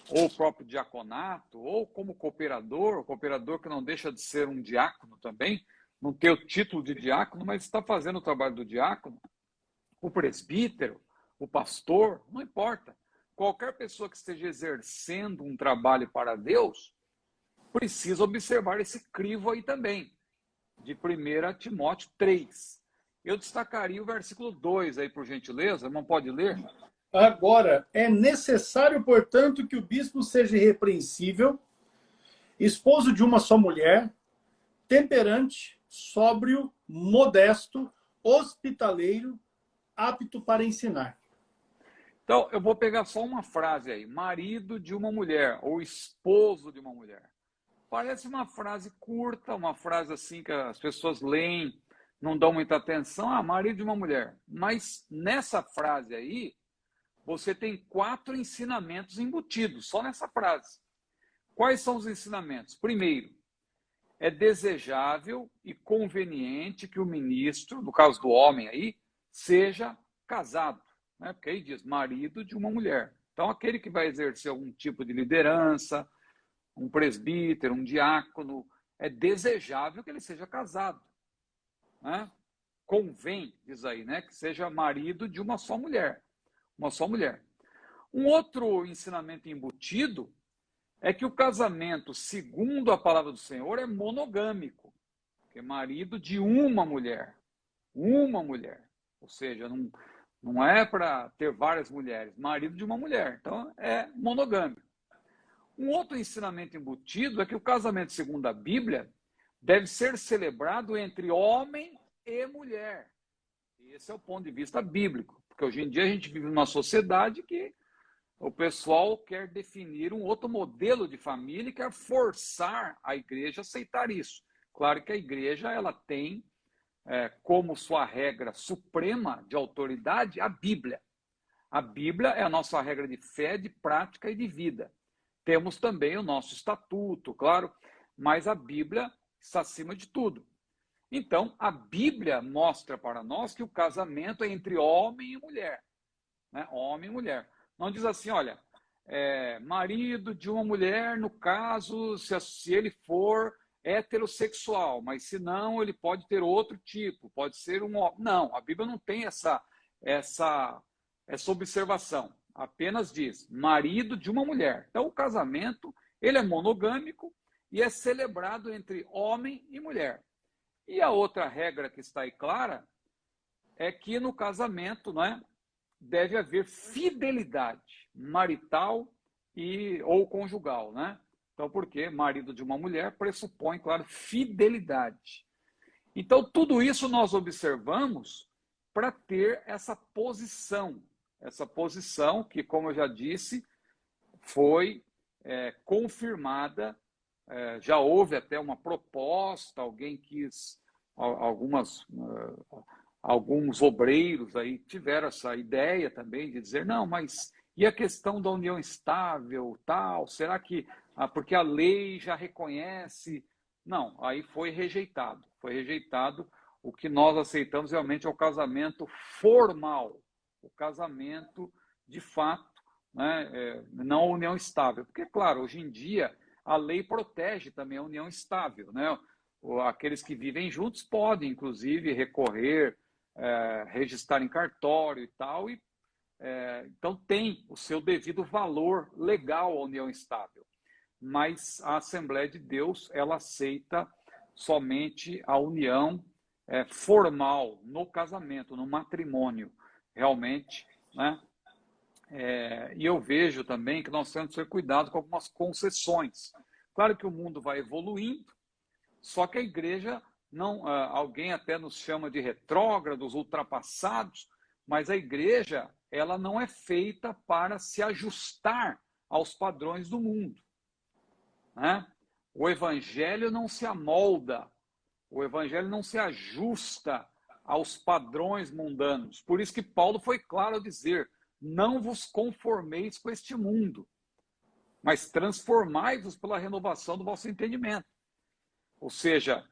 ou o próprio diaconato, ou como cooperador, o cooperador que não deixa de ser um diácono também, não tem o título de diácono, mas está fazendo o trabalho do diácono, o presbítero, o pastor, não importa. Qualquer pessoa que esteja exercendo um trabalho para Deus, precisa observar esse crivo aí também, de 1 Timóteo 3. Eu destacaria o versículo 2 aí, por gentileza, não pode ler? Agora, é necessário, portanto, que o bispo seja irrepreensível, esposo de uma só mulher, temperante, sóbrio, modesto, hospitaleiro, apto para ensinar. Então, eu vou pegar só uma frase aí. Marido de uma mulher, ou esposo de uma mulher. Parece uma frase curta, uma frase assim que as pessoas leem, não dão muita atenção. Ah, marido de uma mulher. Mas nessa frase aí, você tem 4 ensinamentos embutidos, só nessa frase. Quais são os ensinamentos? Primeiro, é desejável e conveniente que o ministro, no caso do homem aí, seja casado, né? Porque aí diz marido de uma mulher. Então, aquele que vai exercer algum tipo de liderança, um presbítero, um diácono, é desejável que ele seja casado, né? Convém, diz aí, né? Que seja marido de uma só mulher. Uma só mulher. Um outro ensinamento embutido é que o casamento, segundo a palavra do Senhor, é monogâmico, que é marido de uma mulher. Uma mulher. Ou seja, não é para ter várias mulheres, marido de uma mulher. Então, é monogâmico. Um outro ensinamento embutido é que o casamento, segundo a Bíblia, deve ser celebrado entre homem e mulher. Esse é o ponto de vista bíblico, porque hoje em dia a gente vive numa sociedade que o pessoal quer definir um outro modelo de família e quer forçar a igreja a aceitar isso. Claro que a igreja ela tem como sua regra suprema de autoridade a Bíblia. A Bíblia é a nossa regra de fé, de prática e de vida. Temos também o nosso estatuto, claro, mas a Bíblia está acima de tudo. Então, a Bíblia mostra para nós que o casamento é entre homem e mulher. Né? Homem e mulher. Não diz assim, olha, marido de uma mulher, no caso, se ele for heterossexual, mas se não, ele pode ter outro tipo, pode ser um homem. Não, a Bíblia não tem essa observação. Apenas diz, marido de uma mulher. Então, o casamento, ele é monogâmico e é celebrado entre homem e mulher. E a outra regra que está aí clara é que no casamento, né, deve haver fidelidade marital ou conjugal, né? Então, porque marido de uma mulher pressupõe, claro, fidelidade. Então, tudo isso nós observamos para ter essa posição que, como eu já disse, foi confirmada. Já houve até uma proposta, alguém quis, alguns obreiros aí tiveram essa ideia também de dizer, não, mas e a questão da união estável, tal, será que, porque a lei já reconhece? Não, aí foi rejeitado. O que nós aceitamos realmente é o casamento formal, o casamento de fato, né, não a união estável. Porque, claro, hoje em dia a lei protege também a união estável, né? Aqueles que vivem juntos podem, inclusive, recorrer, registrar em cartório e tal, então tem o seu devido valor legal à união estável. Mas a Assembleia de Deus, ela aceita somente a união formal no casamento, no matrimônio, realmente, né? E eu vejo também que nós temos que ter cuidado com algumas concessões. Claro que o mundo vai evoluindo, só que a igreja não, alguém até nos chama de retrógrados, ultrapassados, mas a igreja ela não é feita para se ajustar aos padrões do mundo, né? O evangelho não se amolda, o evangelho não se ajusta aos padrões mundanos. Por isso que Paulo foi claro ao dizer, não vos conformeis com este mundo, mas transformai-vos pela renovação do vosso entendimento. Ou seja,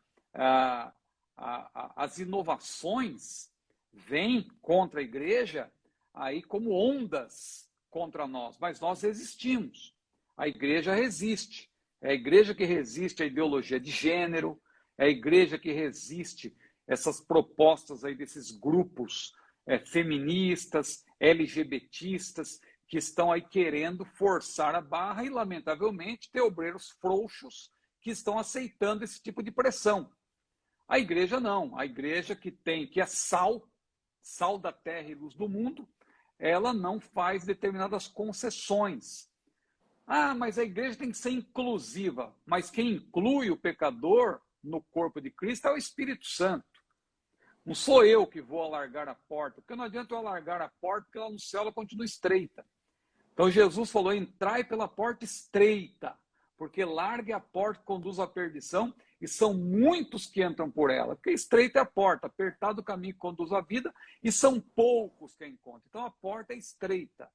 as inovações vêm contra a igreja aí como ondas contra nós, mas nós resistimos. A igreja resiste. É a igreja que resiste à ideologia de gênero, é a igreja que resiste essas propostas aí desses grupos feministas, LGBTistas, que estão aí querendo forçar a barra e, lamentavelmente, ter obreiros frouxos que estão aceitando esse tipo de pressão. A igreja não. A igreja que é sal da terra e luz do mundo, ela não faz determinadas concessões. Ah, mas a igreja tem que ser inclusiva. Mas quem inclui o pecador no corpo de Cristo é o Espírito Santo. Não sou eu que vou alargar a porta, porque não adianta eu alargar a porta, porque lá no céu ela continua estreita. Então Jesus falou, entrai pela porta estreita, porque larga é a porta que conduz à perdição, e são muitos que entram por ela. Porque estreita é a porta, apertado o caminho que conduz à vida, e são poucos que a encontram. Então a porta é estreita.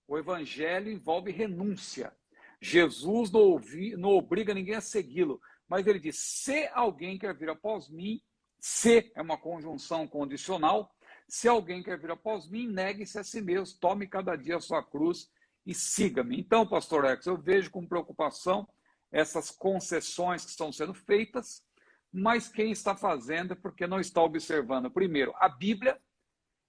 O evangelho envolve renúncia. Jesus não obriga ninguém a segui-lo, mas ele diz, se alguém quer vir após mim, se é uma conjunção condicional, se alguém quer vir após mim, negue-se a si mesmo, tome cada dia a sua cruz e siga-me. Então, pastor Ex, eu vejo com preocupação essas concessões que estão sendo feitas, mas quem está fazendo é porque não está observando, primeiro, a Bíblia,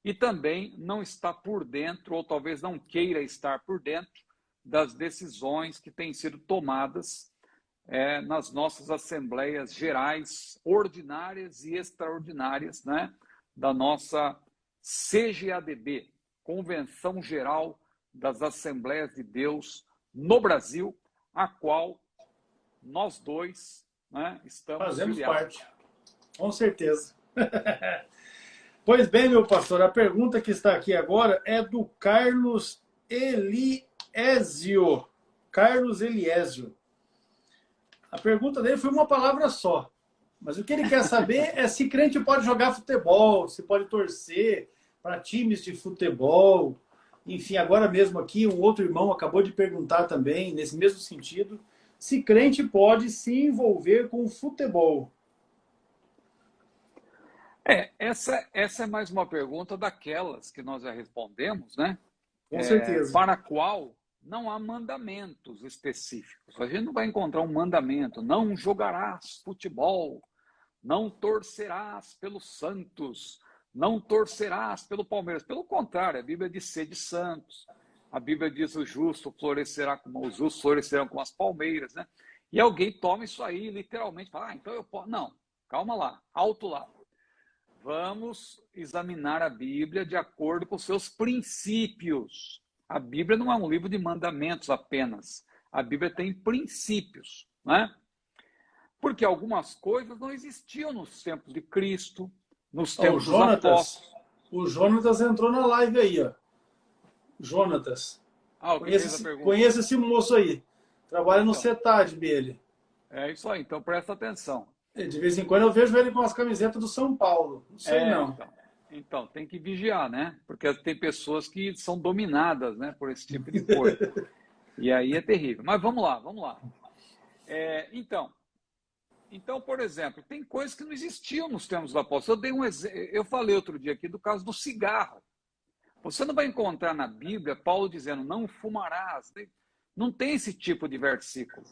e também não está por dentro, ou talvez não queira estar por dentro, das decisões que têm sido tomadas nas nossas assembleias gerais, ordinárias e extraordinárias, né, da nossa CGADB, Convenção Geral das Assembleias de Deus no Brasil, a qual nós dois, né, estamos Fazemos filiados. parte, com certeza. Pois bem, meu pastor, a pergunta que está aqui agora é do Carlos Eliésio. Carlos Eliésio. A pergunta dele foi uma palavra só. Mas o que ele quer saber é se crente pode jogar futebol, se pode torcer para times de futebol. Enfim, agora mesmo aqui, um outro irmão acabou de perguntar também, nesse mesmo sentido, se crente pode se envolver com futebol. Essa é mais uma pergunta daquelas que nós já respondemos, né? Com certeza. Para a qual não há mandamentos específicos. A gente não vai encontrar um mandamento, não jogarás futebol, não torcerás pelos Santos, não torcerás pelo Palmeiras. Pelo contrário, a Bíblia diz sede santos. A Bíblia diz o justo florescerá como os justos florescerão como as palmeiras, né? E alguém toma isso aí literalmente, fala, então eu posso. Não, calma lá, alto lá. Vamos examinar a Bíblia de acordo com os seus princípios. A Bíblia não é um livro de mandamentos apenas. A Bíblia tem princípios, né? Porque algumas coisas não existiam nos tempos de Cristo, nos tempos dos apóstolos. O Jonatas entrou na live aí, ó. Jonatas. Conheça esse moço aí. Trabalha no CETADB, ele. É isso aí, então presta atenção. De vez em quando eu vejo ele com as camisetas do São Paulo. Não sei não. Então, tem que vigiar, né? Porque tem pessoas que são dominadas, né, por esse tipo de coisa. E aí é terrível. Mas vamos lá. Então, por exemplo, tem coisas que não existiam nos tempos do apóstolo. Eu falei outro dia aqui do caso do cigarro. Você não vai encontrar na Bíblia Paulo dizendo, não fumarás. Não tem esse tipo de versículo.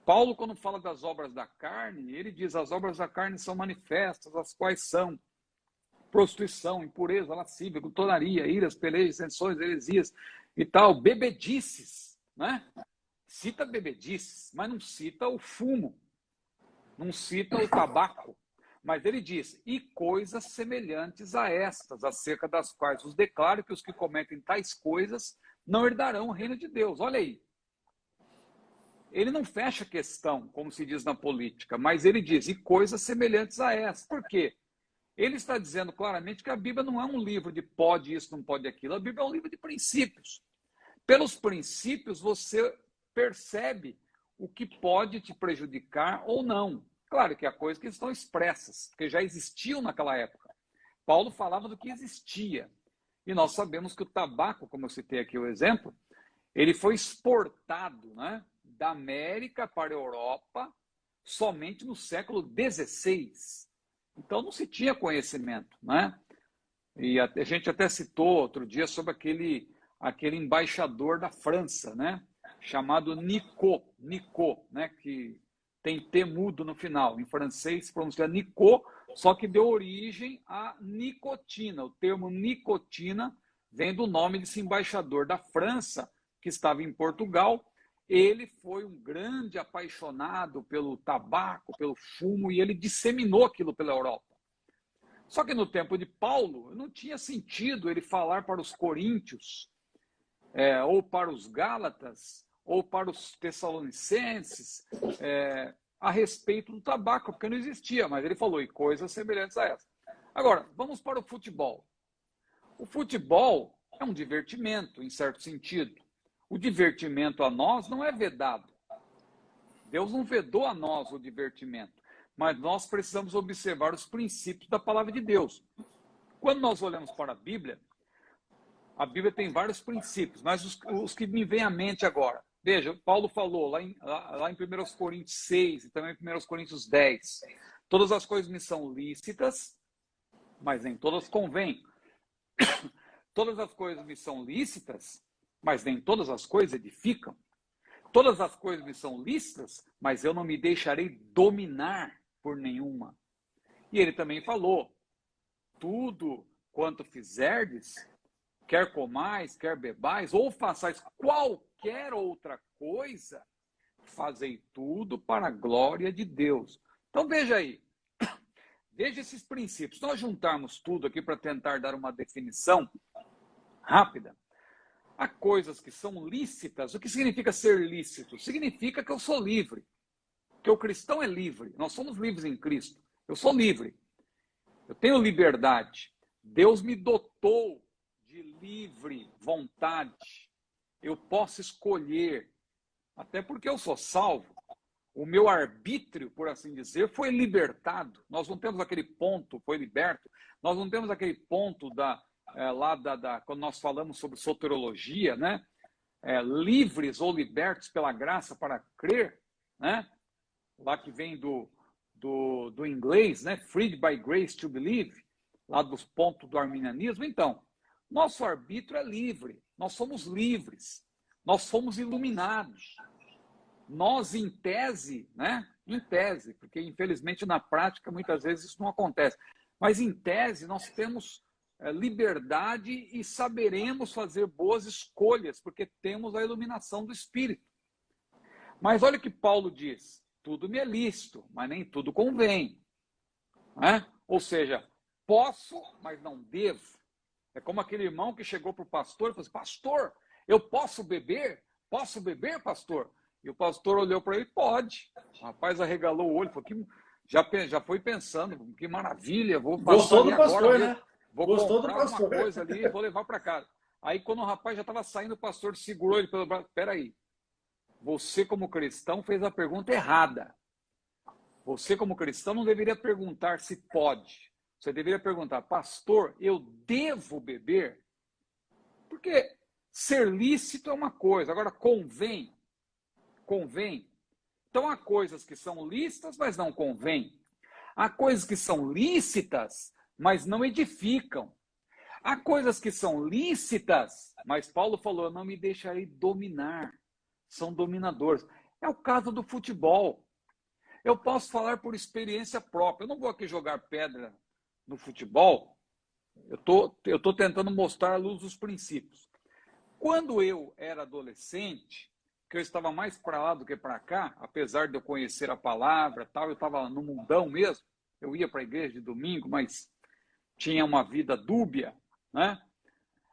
Paulo, quando fala das obras da carne, ele diz, as obras da carne são manifestas, as quais são prostituição, impureza, lascívia, glutonaria, iras, pelejas, dissensões, heresias e tal, bebedices, né? Cita bebedices, mas não cita o fumo, não cita o tabaco. Mas ele diz, e coisas semelhantes a estas, acerca das quais os declaro que os que cometem tais coisas não herdarão o reino de Deus. Olha aí. Ele não fecha a questão, como se diz na política, mas ele diz, e coisas semelhantes a essas. Por quê? Ele está dizendo claramente que a Bíblia não é um livro de pode isso, não pode aquilo. A Bíblia é um livro de princípios. Pelos princípios, você percebe o que pode te prejudicar ou não. Claro que há coisas que estão expressas, porque já existiam naquela época. Paulo falava do que existia. E nós sabemos que o tabaco, como eu citei aqui o exemplo, ele foi exportado, né, da América para a Europa somente no século XVI. Então não se tinha conhecimento, né? E a gente até citou outro dia sobre aquele embaixador da França, né? Chamado Nicot, né? Que tem T mudo no final. Em francês se pronuncia Nicot, só que deu origem à nicotina. O termo nicotina vem do nome desse embaixador da França, que estava em Portugal. Ele foi um grande apaixonado pelo tabaco, pelo fumo, e ele disseminou aquilo pela Europa. Só que no tempo de Paulo, não tinha sentido ele falar para os coríntios, ou para os gálatas, ou para os tessalonicenses, a respeito do tabaco, porque não existia, mas ele falou, e coisas semelhantes a essa. Agora, vamos para o futebol. O futebol é um divertimento, em certo sentido. O divertimento a nós não é vedado. Deus não vedou a nós o divertimento, mas nós precisamos observar os princípios da palavra de Deus. Quando nós olhamos para a Bíblia tem vários princípios, mas os que me vêm à mente agora. Veja, Paulo falou lá em 1 Coríntios 6 e também em 1 Coríntios 10. Todas as coisas me são lícitas, mas nem todas convêm. Todas as coisas me são lícitas, mas nem todas as coisas edificam. Todas as coisas me são lícitas, mas eu não me deixarei dominar por nenhuma. E ele também falou, tudo quanto fizerdes, quer comais, quer bebais, ou façais qualquer outra coisa, fazei tudo para a glória de Deus. Então veja aí, veja esses princípios. Se nós juntarmos tudo aqui para tentar dar uma definição rápida, há coisas que são lícitas. O que significa ser lícito? Significa que eu sou livre, que o cristão é livre. Nós somos livres em Cristo. Eu sou livre. Eu tenho liberdade. Deus me dotou de livre vontade. Eu posso escolher, até porque eu sou salvo. O meu arbítrio, por assim dizer, foi libertado. Nós não temos aquele ponto, foi liberto. Nós não temos aquele ponto quando nós falamos sobre soteriologia, né? Livres ou libertos pela graça para crer, né? Lá que vem do inglês, né? Freed by grace to believe, lá dos pontos do arminianismo. Então, nosso arbítrio é livre, nós somos livres, nós somos iluminados. Nós, em tese, né? Em tese, porque infelizmente na prática muitas vezes isso não acontece, mas em tese nós temos liberdade e saberemos fazer boas escolhas, porque temos a iluminação do Espírito. Mas olha o que Paulo diz, tudo me é lícito, mas nem tudo convém. Né? Ou seja, posso, mas não devo. É como aquele irmão que chegou para o pastor e falou assim, pastor, eu posso beber? Posso beber, pastor? E o pastor olhou para ele, pode. O rapaz arregalou o olho, falou, já foi pensando, que maravilha, vou Gostou do pastor, agora, né? vou Gostou comprar do pastor. alguma coisa ali e vou levar para casa. Aí quando o rapaz já estava saindo, o pastor segurou ele pelo braço, peraí, você como cristão fez a pergunta errada. Você como cristão não deveria perguntar se pode. Você deveria perguntar, pastor, eu devo beber? Porque ser lícito é uma coisa, agora convém. Então há coisas que são lícitas, mas não convém. Há coisas que são lícitas, mas não edificam. Há coisas que são lícitas, mas Paulo falou, eu não me deixarei dominar. São dominadores. É o caso do futebol. Eu posso falar por experiência própria. Eu não vou aqui jogar pedra no futebol. Eu tô tentando mostrar à luz dos princípios. Quando eu era adolescente, que eu estava mais para lá do que para cá, apesar de eu conhecer a palavra, tal, eu estava no mundão mesmo. Eu ia para a igreja de domingo, mas tinha uma vida dúbia, né?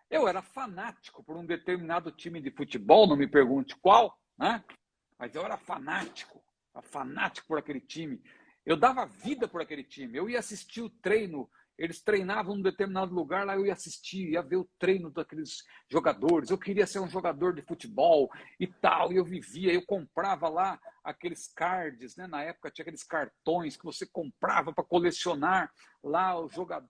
Eu era fanático por um determinado time de futebol, não me pergunte qual, né? Mas eu era fanático por aquele time. Eu dava vida por aquele time. Eu ia assistir o treino. Eles treinavam num determinado lugar, lá eu ia assistir, ia ver o treino daqueles jogadores. Eu queria ser um jogador de futebol e tal. E eu vivia, eu comprava lá aqueles cards, né? Na época tinha aqueles cartões que você comprava para colecionar lá o jogador.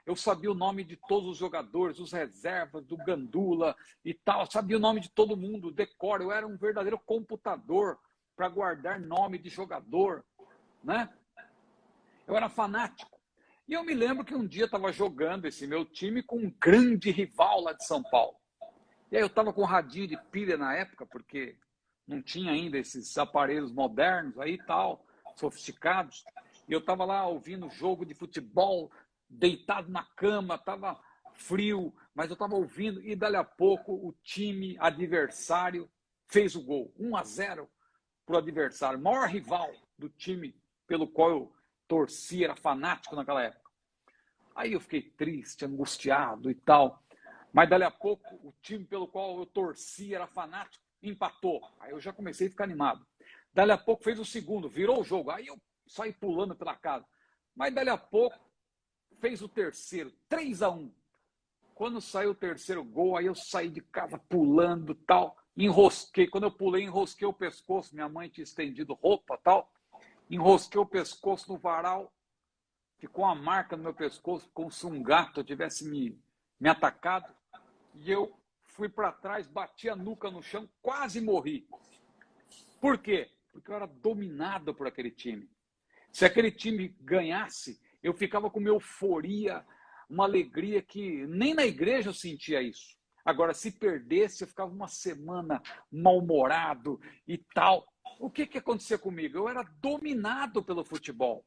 Eu sabia o nome de todos os jogadores, os reservas, do Gandula e tal. Eu sabia o nome de todo mundo, decoro. Eu era um verdadeiro computador para guardar nome de jogador, né? Eu era fanático. E eu me lembro que um dia eu estava jogando esse meu time com um grande rival lá de São Paulo. E aí eu estava com radinho de pilha na época, porque não tinha ainda esses aparelhos modernos aí e tal, sofisticados. E eu estava lá ouvindo jogo de futebol, deitado na cama, estava frio, mas eu estava ouvindo. E dali a pouco o time adversário fez o gol, 1-0 para o adversário, o maior rival do time pelo qual eu torcia, era fanático naquela época. Aí eu fiquei triste, angustiado e tal. Mas dali a pouco, o time pelo qual eu torcia, era fanático, empatou. Aí eu já comecei a ficar animado. Dali a pouco fez o segundo, virou o jogo. Aí eu saí pulando pela casa. Mas dali a pouco fez o terceiro, 3-1. Quando saiu o terceiro gol, aí eu saí de casa pulando, tal, enrosquei. Quando eu pulei, enrosquei o pescoço. Minha mãe tinha estendido roupa, tal. Enrosquei o pescoço no varal. Ficou uma marca no meu pescoço, como se um gato tivesse me atacado. E eu fui para trás, bati a nuca no chão, quase morri. Por quê? Porque eu era dominado por aquele time. Se aquele time ganhasse, eu ficava com uma euforia, uma alegria que nem na igreja eu sentia isso. Agora, se perdesse, eu ficava uma semana mal-humorado e tal. O que acontecia comigo? Eu era dominado pelo futebol.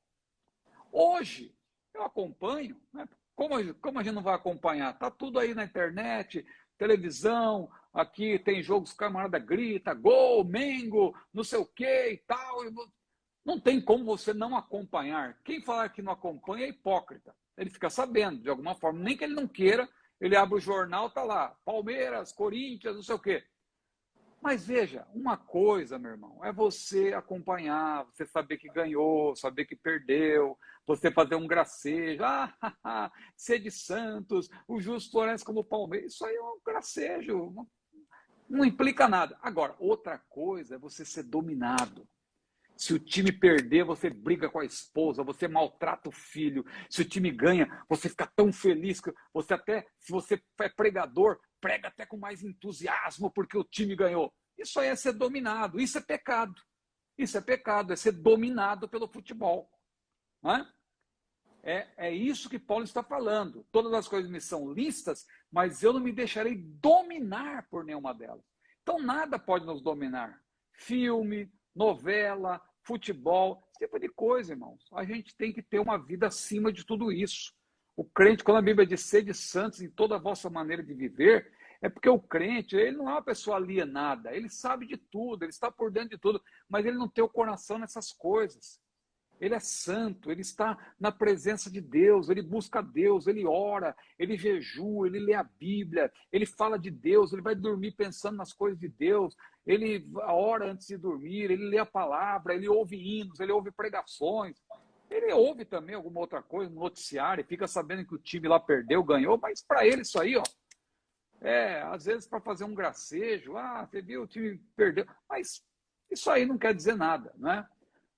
Hoje, eu acompanho, né? Como a gente não vai acompanhar? Está tudo aí na internet, televisão, aqui tem jogos, camarada grita, gol, Mengo, não sei o que e tal. Não tem como você não acompanhar. Quem falar que não acompanha é hipócrita. Ele fica sabendo, de alguma forma. Nem que ele não queira, ele abre o jornal, tá lá. Palmeiras, Corinthians, não sei o quê. Mas veja, uma coisa, meu irmão, é você acompanhar, você saber que ganhou, saber que perdeu, você fazer um gracejo. Ser de Santos, o Justo Florencio como o Palmeiras. Isso aí é um gracejo. Não implica nada. Agora, outra coisa é você ser dominado. Se o time perder, você briga com a esposa, você maltrata o filho. Se o time ganha, você fica tão feliz que você até, se você é pregador, prega até com mais entusiasmo porque o time ganhou. Isso aí é ser dominado, isso é pecado. Isso é pecado, é ser dominado pelo futebol. Não é? É isso que Paulo está falando. Todas as coisas me são lícitas, mas eu não me deixarei dominar por nenhuma delas. Então nada pode nos dominar. Filme, novela, futebol, esse tipo de coisa, irmãos. A gente tem que ter uma vida acima de tudo isso. O crente, quando a Bíblia diz sede santos em toda a vossa maneira de viver, é porque o crente, ele não é uma pessoa alienada, ele sabe de tudo, ele está por dentro de tudo, mas ele não tem o coração nessas coisas. Ele é santo, ele está na presença de Deus, ele busca Deus, ele ora, ele jejua, ele lê a Bíblia, ele fala de Deus, ele vai dormir pensando nas coisas de Deus, ele ora antes de dormir, ele lê a palavra, ele ouve hinos, ele ouve pregações, ele ouve também alguma outra coisa no noticiário, fica sabendo que o time lá perdeu, ganhou, mas para ele isso aí, ó, às vezes para fazer um gracejo, você viu, o time perdeu, mas isso aí não quer dizer nada, né?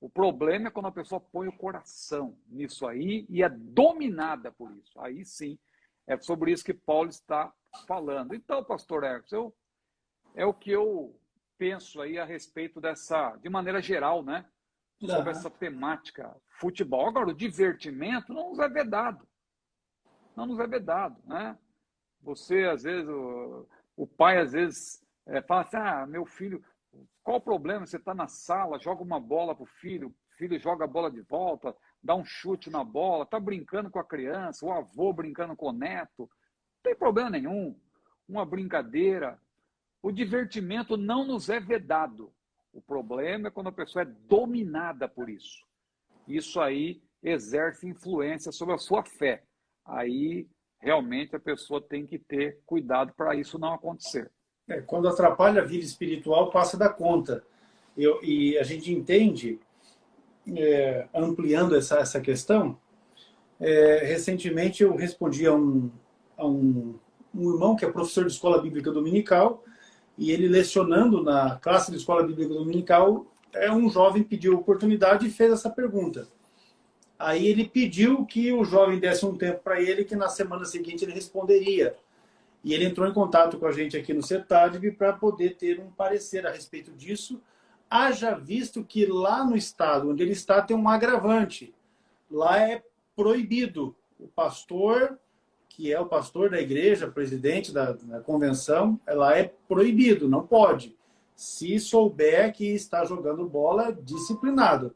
O problema é quando a pessoa põe o coração nisso aí e é dominada por isso. Aí sim, é sobre isso que Paulo está falando. Então, pastor Hermes, é o que eu penso aí a respeito dessa, de maneira geral, né? Sobre essa temática futebol. Agora, o divertimento não nos é vedado. Não nos é vedado, né? Você, às vezes, o pai, às vezes, fala assim, meu filho... Qual o problema? Você está na sala, joga uma bola para o filho joga a bola de volta, dá um chute na bola, está brincando com a criança, o avô brincando com o neto. Não tem problema nenhum. Uma brincadeira. O divertimento não nos é vedado. O problema é quando a pessoa é dominada por isso. Isso aí exerce influência sobre a sua fé. Aí, realmente, a pessoa tem que ter cuidado para isso não acontecer. Quando atrapalha a vida espiritual, passa da conta. E a gente entende, ampliando essa questão, recentemente eu respondi a um irmão que é professor de escola bíblica dominical, e ele lecionando na classe de escola bíblica dominical, um jovem pediu oportunidade e fez essa pergunta. Aí ele pediu que o jovem desse um tempo para ele, que na semana seguinte ele responderia. E ele entrou em contato com a gente aqui no CETADV para poder ter um parecer a respeito disso, haja visto que lá no estado onde ele está tem um agravante. Lá é proibido. O pastor, que é o pastor da igreja, presidente da convenção, lá é proibido, não pode. Se souber que está jogando bola, disciplinado.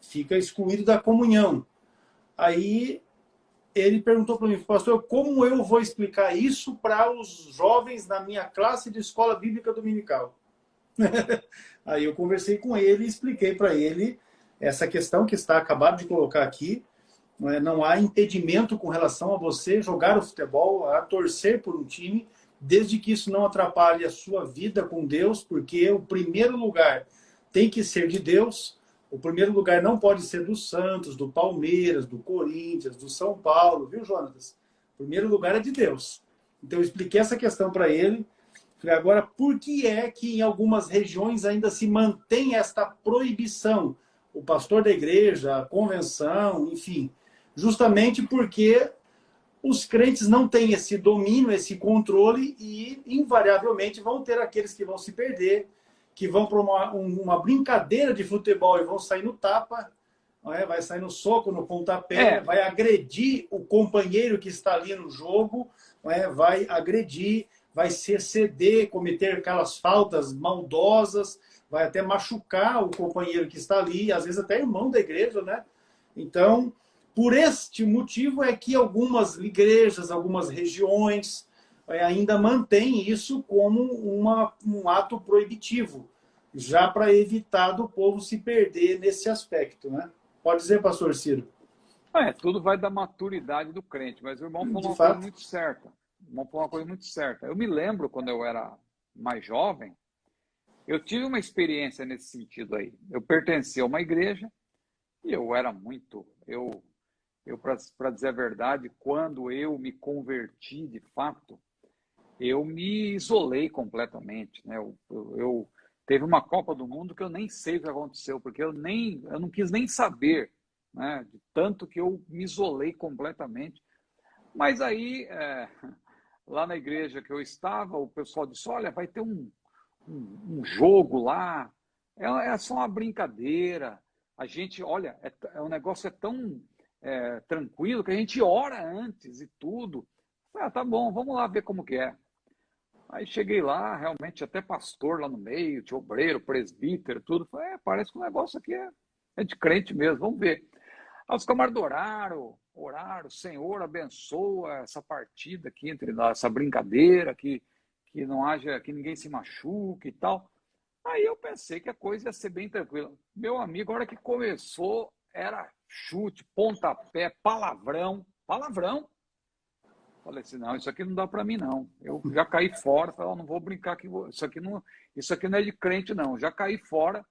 Fica excluído da comunhão. Aí... ele perguntou para mim, pastor, como eu vou explicar isso para os jovens da minha classe de escola bíblica dominical? Aí eu conversei com ele e expliquei para ele essa questão que está acabado de colocar aqui. Não há impedimento com relação a você jogar o futebol, a torcer por um time, desde que isso não atrapalhe a sua vida com Deus, porque o primeiro lugar, tem que ser de Deus. O primeiro lugar não pode ser do Santos, do Palmeiras, do Corinthians, do São Paulo, viu, Jonatas? O primeiro lugar é de Deus. Então eu expliquei essa questão para ele. Falei, agora, por que é que em algumas regiões ainda se mantém esta proibição? O pastor da igreja, a convenção, enfim, justamente porque os crentes não têm esse domínio, esse controle e, invariavelmente, vão ter aqueles que vão se perder, que vão para uma brincadeira de futebol e vão sair no tapa, não é? Vai sair no soco, no pontapé, vai agredir o companheiro que está ali no jogo, não é? Vai agredir, vai se exceder, cometer aquelas faltas maldosas, vai até machucar o companheiro que está ali, às vezes até irmão da igreja, né? Então, por este motivo é que algumas igrejas, algumas regiões ainda mantêm isso como um ato proibitivo, já para evitar do povo se perder nesse aspecto, né? Pode dizer, pastor Ciro. Tudo vai da maturidade do crente, mas o irmão falou De uma fato. coisa muito certa. O irmão falou uma coisa muito certa. Eu me lembro, quando eu era mais jovem, eu tive uma experiência nesse sentido aí. Eu pertencia a uma igreja e eu era muito... Eu para dizer a verdade, quando eu me converti de fato, eu me isolei completamente, né? Eu teve uma Copa do Mundo que eu nem sei o que aconteceu, porque eu não quis nem saber, né? De tanto que eu me isolei completamente. Mas aí, lá na igreja que eu estava, o pessoal disse, olha, vai ter um jogo lá, é só uma brincadeira. A gente, olha, o negócio é tão tranquilo que a gente ora antes e tudo. Tá bom, vamos lá ver como que é. Aí cheguei lá, realmente até pastor lá no meio, tinha obreiro, presbítero, tudo. Falei, parece que o negócio aqui é de crente mesmo, vamos ver. Aí os camaradas oraram, Senhor, abençoa essa partida aqui, entre nós, essa brincadeira, que não haja, que ninguém se machuque e tal. Aí eu pensei que a coisa ia ser bem tranquila. Meu amigo, a hora que começou, era chute, pontapé, palavrão. Falei assim, não, isso aqui não dá para mim, não. Eu já caí fora, falei, não vou brincar aqui, isso aqui não é de crente, não. Já caí fora,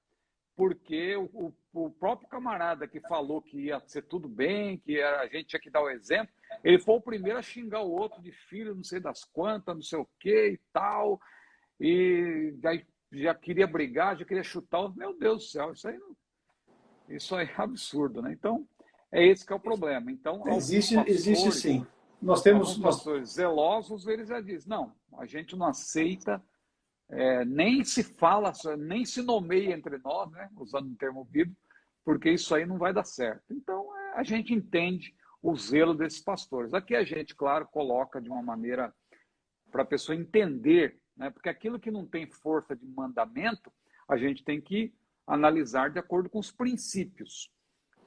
porque o próprio camarada que falou que ia ser tudo bem, que a gente tinha que dar o exemplo, ele foi o primeiro a xingar o outro de filho, não sei das quantas, não sei o que e tal, e já queria brigar, já queria chutar. Meu Deus do céu, isso aí é absurdo, né? Então, é esse que é o problema. Então, Existe sim. Alguns pastores zelosos, eles já dizem, não, a gente não aceita, nem se fala, nem se nomeia entre nós, né, usando um termo bíblico, porque isso aí não vai dar certo. Então, a gente entende o zelo desses pastores. Aqui a gente, claro, coloca de uma maneira para a pessoa entender, né, porque aquilo que não tem força de mandamento, a gente tem que analisar de acordo com os princípios.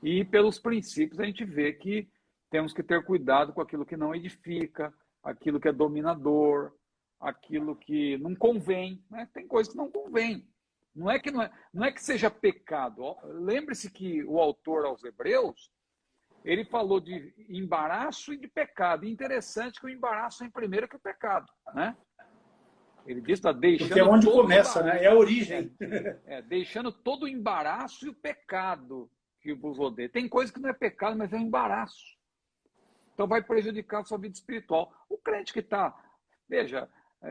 E pelos princípios a gente vê que temos que ter cuidado com aquilo que não edifica, aquilo que é dominador, aquilo que não convém, né? Tem coisas que não convém. Não é que seja pecado. Lembre-se que o autor aos Hebreus, ele falou de embaraço e de pecado. E interessante que o embaraço é primeiro que o pecado, né? Ele diz, está deixando... Porque é onde começa, né? É a origem. Deixando todo o embaraço e o pecado que vos odeia. Tem coisa que não é pecado, mas é um embaraço. Então vai prejudicar a sua vida espiritual. O crente que está... Veja,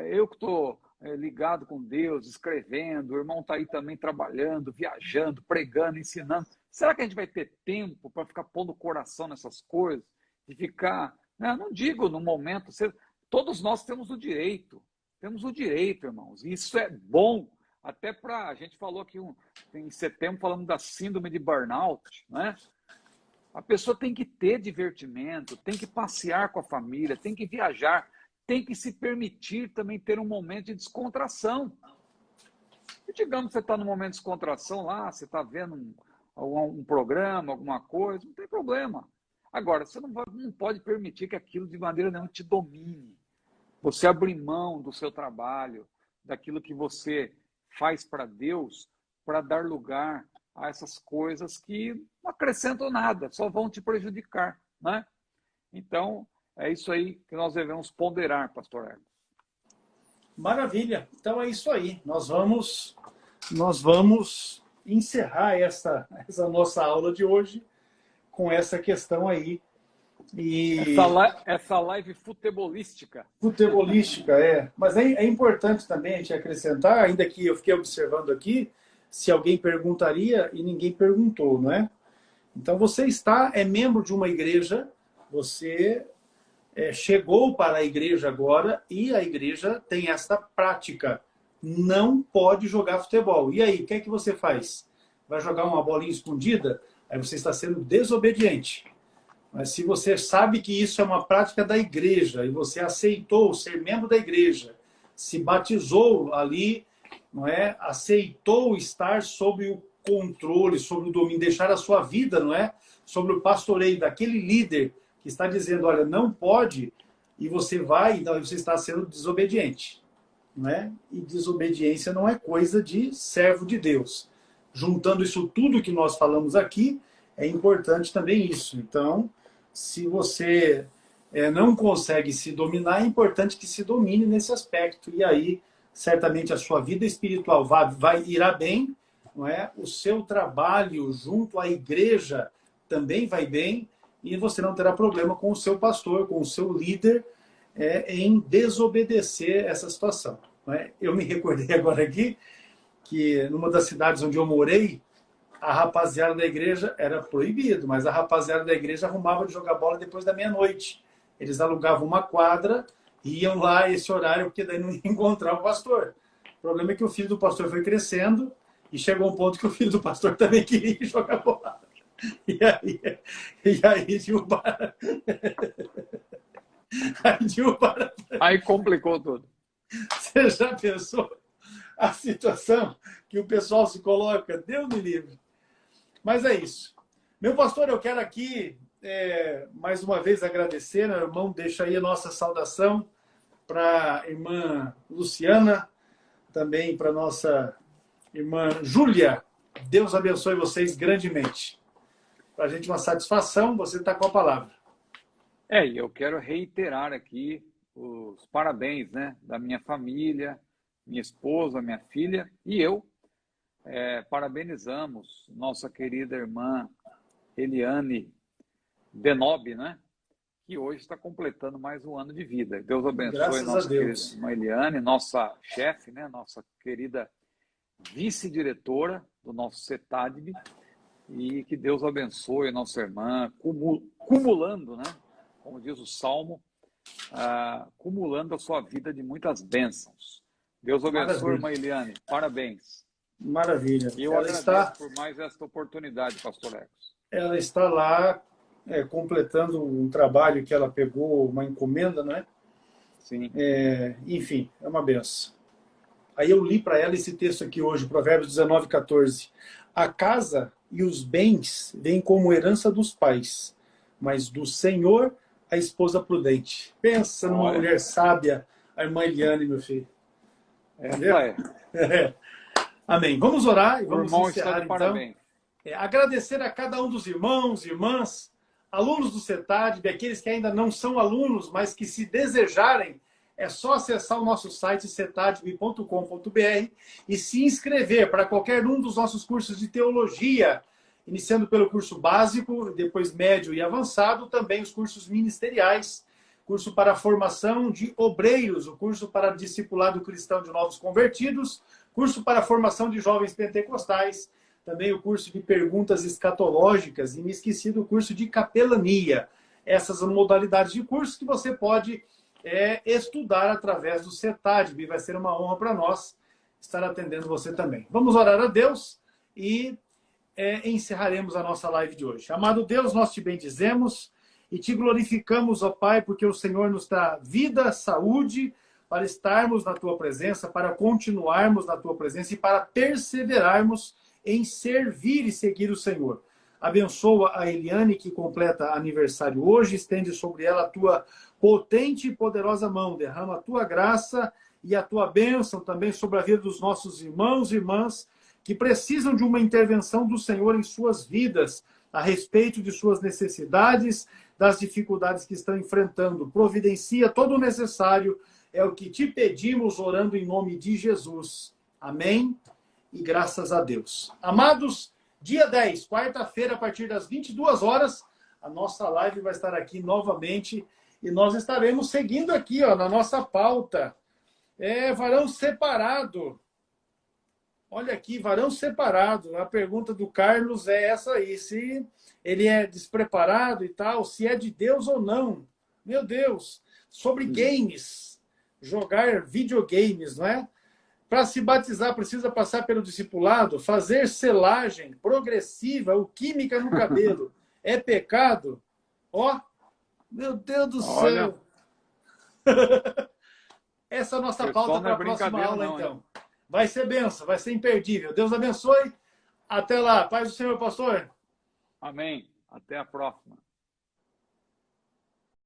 eu que estou ligado com Deus, escrevendo, o irmão está aí também trabalhando, viajando, pregando, ensinando. Será que a gente vai ter tempo para ficar pondo o coração nessas coisas? De ficar... Não digo no momento... Todos nós temos o direito. Temos o direito, irmãos. E isso é bom. Até para... A gente falou aqui em setembro, falando da síndrome de burnout, né? A pessoa tem que ter divertimento, tem que passear com a família, tem que viajar, tem que se permitir também ter um momento de descontração. E digamos que você está num momento de descontração lá, você está vendo um programa, alguma coisa, não tem problema. Agora, você não pode permitir que aquilo de maneira nenhuma te domine. Você abrir mão do seu trabalho, daquilo que você faz para Deus, para dar lugar a essas coisas que não acrescentam nada, só vão te prejudicar, né? Então, é isso aí que nós devemos ponderar, pastor Hermes. Maravilha. Então é isso aí. Nós vamos encerrar essa nossa aula de hoje com essa questão aí. E essa live futebolística. Futebolística, é. Mas é importante também a gente acrescentar, ainda que eu fiquei observando aqui, se alguém perguntaria e ninguém perguntou, não é? Então você é membro de uma igreja, você chegou para a igreja agora e a igreja tem essa prática. Não pode jogar futebol. E aí, o que é que você faz? Vai jogar uma bolinha escondida? Aí você está sendo desobediente. Mas se você sabe que isso é uma prática da igreja e você aceitou ser membro da igreja, se batizou ali, não é? Aceitou estar sob o controle, sob o domínio, deixar a sua vida, não é? Sobre o pastoreio daquele líder que está dizendo, olha, não pode, e você vai, então você está sendo desobediente, não é? E desobediência não é coisa de servo de Deus. Juntando isso tudo que nós falamos aqui, é importante também isso. Então, se você não consegue se dominar, é importante que se domine nesse aspecto. E aí, certamente, a sua vida espiritual irá bem, não é? O seu trabalho junto à igreja também vai bem, e você não terá problema com o seu pastor, com o seu líder, em desobedecer essa situação. Não é? Eu me recordei agora aqui que, numa das cidades onde eu morei, a rapaziada da igreja era proibido, mas a rapaziada da igreja arrumava de jogar bola depois da meia-noite. Eles alugavam uma quadra e iam lá esse horário, porque daí não ia encontrar o pastor. O problema é que o filho do pastor foi crescendo e chegou um ponto que o filho do pastor também queria jogar bola. E aí Aí complicou tudo. Você já pensou a situação que o pessoal se coloca? Deus me livre. Mas é isso. Meu pastor, eu quero aqui, mais uma vez, agradecer, meu irmão, deixa aí a nossa saudação para a irmã Luciana, também para a nossa irmã Júlia. Deus abençoe vocês grandemente. Para a gente uma satisfação, você está com a palavra. E eu quero reiterar aqui os parabéns, né, da minha família, minha esposa, minha filha e eu. Parabenizamos nossa querida irmã Eliane Denob, né? Que hoje está completando mais um ano de vida. Deus abençoe nossa querida irmã Eliane, nossa chefe, né? Nossa querida vice-diretora do nosso CETADB, e que Deus abençoe nossa irmã, cumulando, né? Como diz o Salmo, cumulando a sua vida de muitas bênçãos. Deus abençoe, irmã Eliane. Parabéns. Maravilha. E eu agradeço por mais esta oportunidade, pastor Ecos. Ela está lá completando um trabalho que ela pegou, uma encomenda, não é? Sim. Enfim, é uma benção. Aí eu li para ela esse texto aqui hoje, Provérbios 19:14. A casa e os bens vêm como herança dos pais, mas do Senhor a esposa prudente. Pensa numa mulher sábia, a irmã Eliane, meu filho. Amém. Vamos orar e vamos encerrar, então. Agradecer a cada um dos irmãos, irmãs, alunos do CETADB, aqueles que ainda não são alunos, mas que, se desejarem, é só acessar o nosso site cetadb.com.br e se inscrever para qualquer um dos nossos cursos de teologia, iniciando pelo curso básico, depois médio e avançado, também os cursos ministeriais, curso para a formação de obreiros, o curso para discipulado cristão de novos convertidos, curso para a formação de jovens pentecostais, também o curso de perguntas escatológicas e, me esqueci do curso de capelania. Essas são modalidades de curso que você pode estudar através do CETADB. Vai ser uma honra para nós estar atendendo você também. Vamos orar a Deus e encerraremos a nossa live de hoje. Amado Deus, nós te bendizemos e te glorificamos, ó Pai, porque o Senhor nos dá vida, saúde, para estarmos na tua presença, para continuarmos na tua presença e para perseverarmos em servir e seguir o Senhor. Abençoa a Eliane, que completa aniversário hoje, estende sobre ela a tua potente e poderosa mão, derrama a tua graça e a tua bênção também sobre a vida dos nossos irmãos e irmãs que precisam de uma intervenção do Senhor em suas vidas, a respeito de suas necessidades, das dificuldades que estão enfrentando. Providencia todo o necessário, é o que te pedimos, orando em nome de Jesus. Amém e graças a Deus. Amados, dia 10, quarta-feira, a partir das 22 horas, a nossa live vai estar aqui novamente e nós estaremos seguindo aqui, ó, na nossa pauta. Varão separado. Olha aqui, varão separado. A pergunta do Carlos é essa aí, se ele é despreparado e tal, se é de Deus ou não. Meu Deus, sobre games, jogar videogames, não é? Para se batizar, precisa passar pelo discipulado, fazer selagem progressiva ou química no cabelo. É pecado? Ó, meu Deus do céu. Essa é a nossa pauta para a próxima aula, então. Vai ser benção, vai ser imperdível. Deus abençoe. Até lá. Paz do Senhor, pastor. Amém. Até a próxima.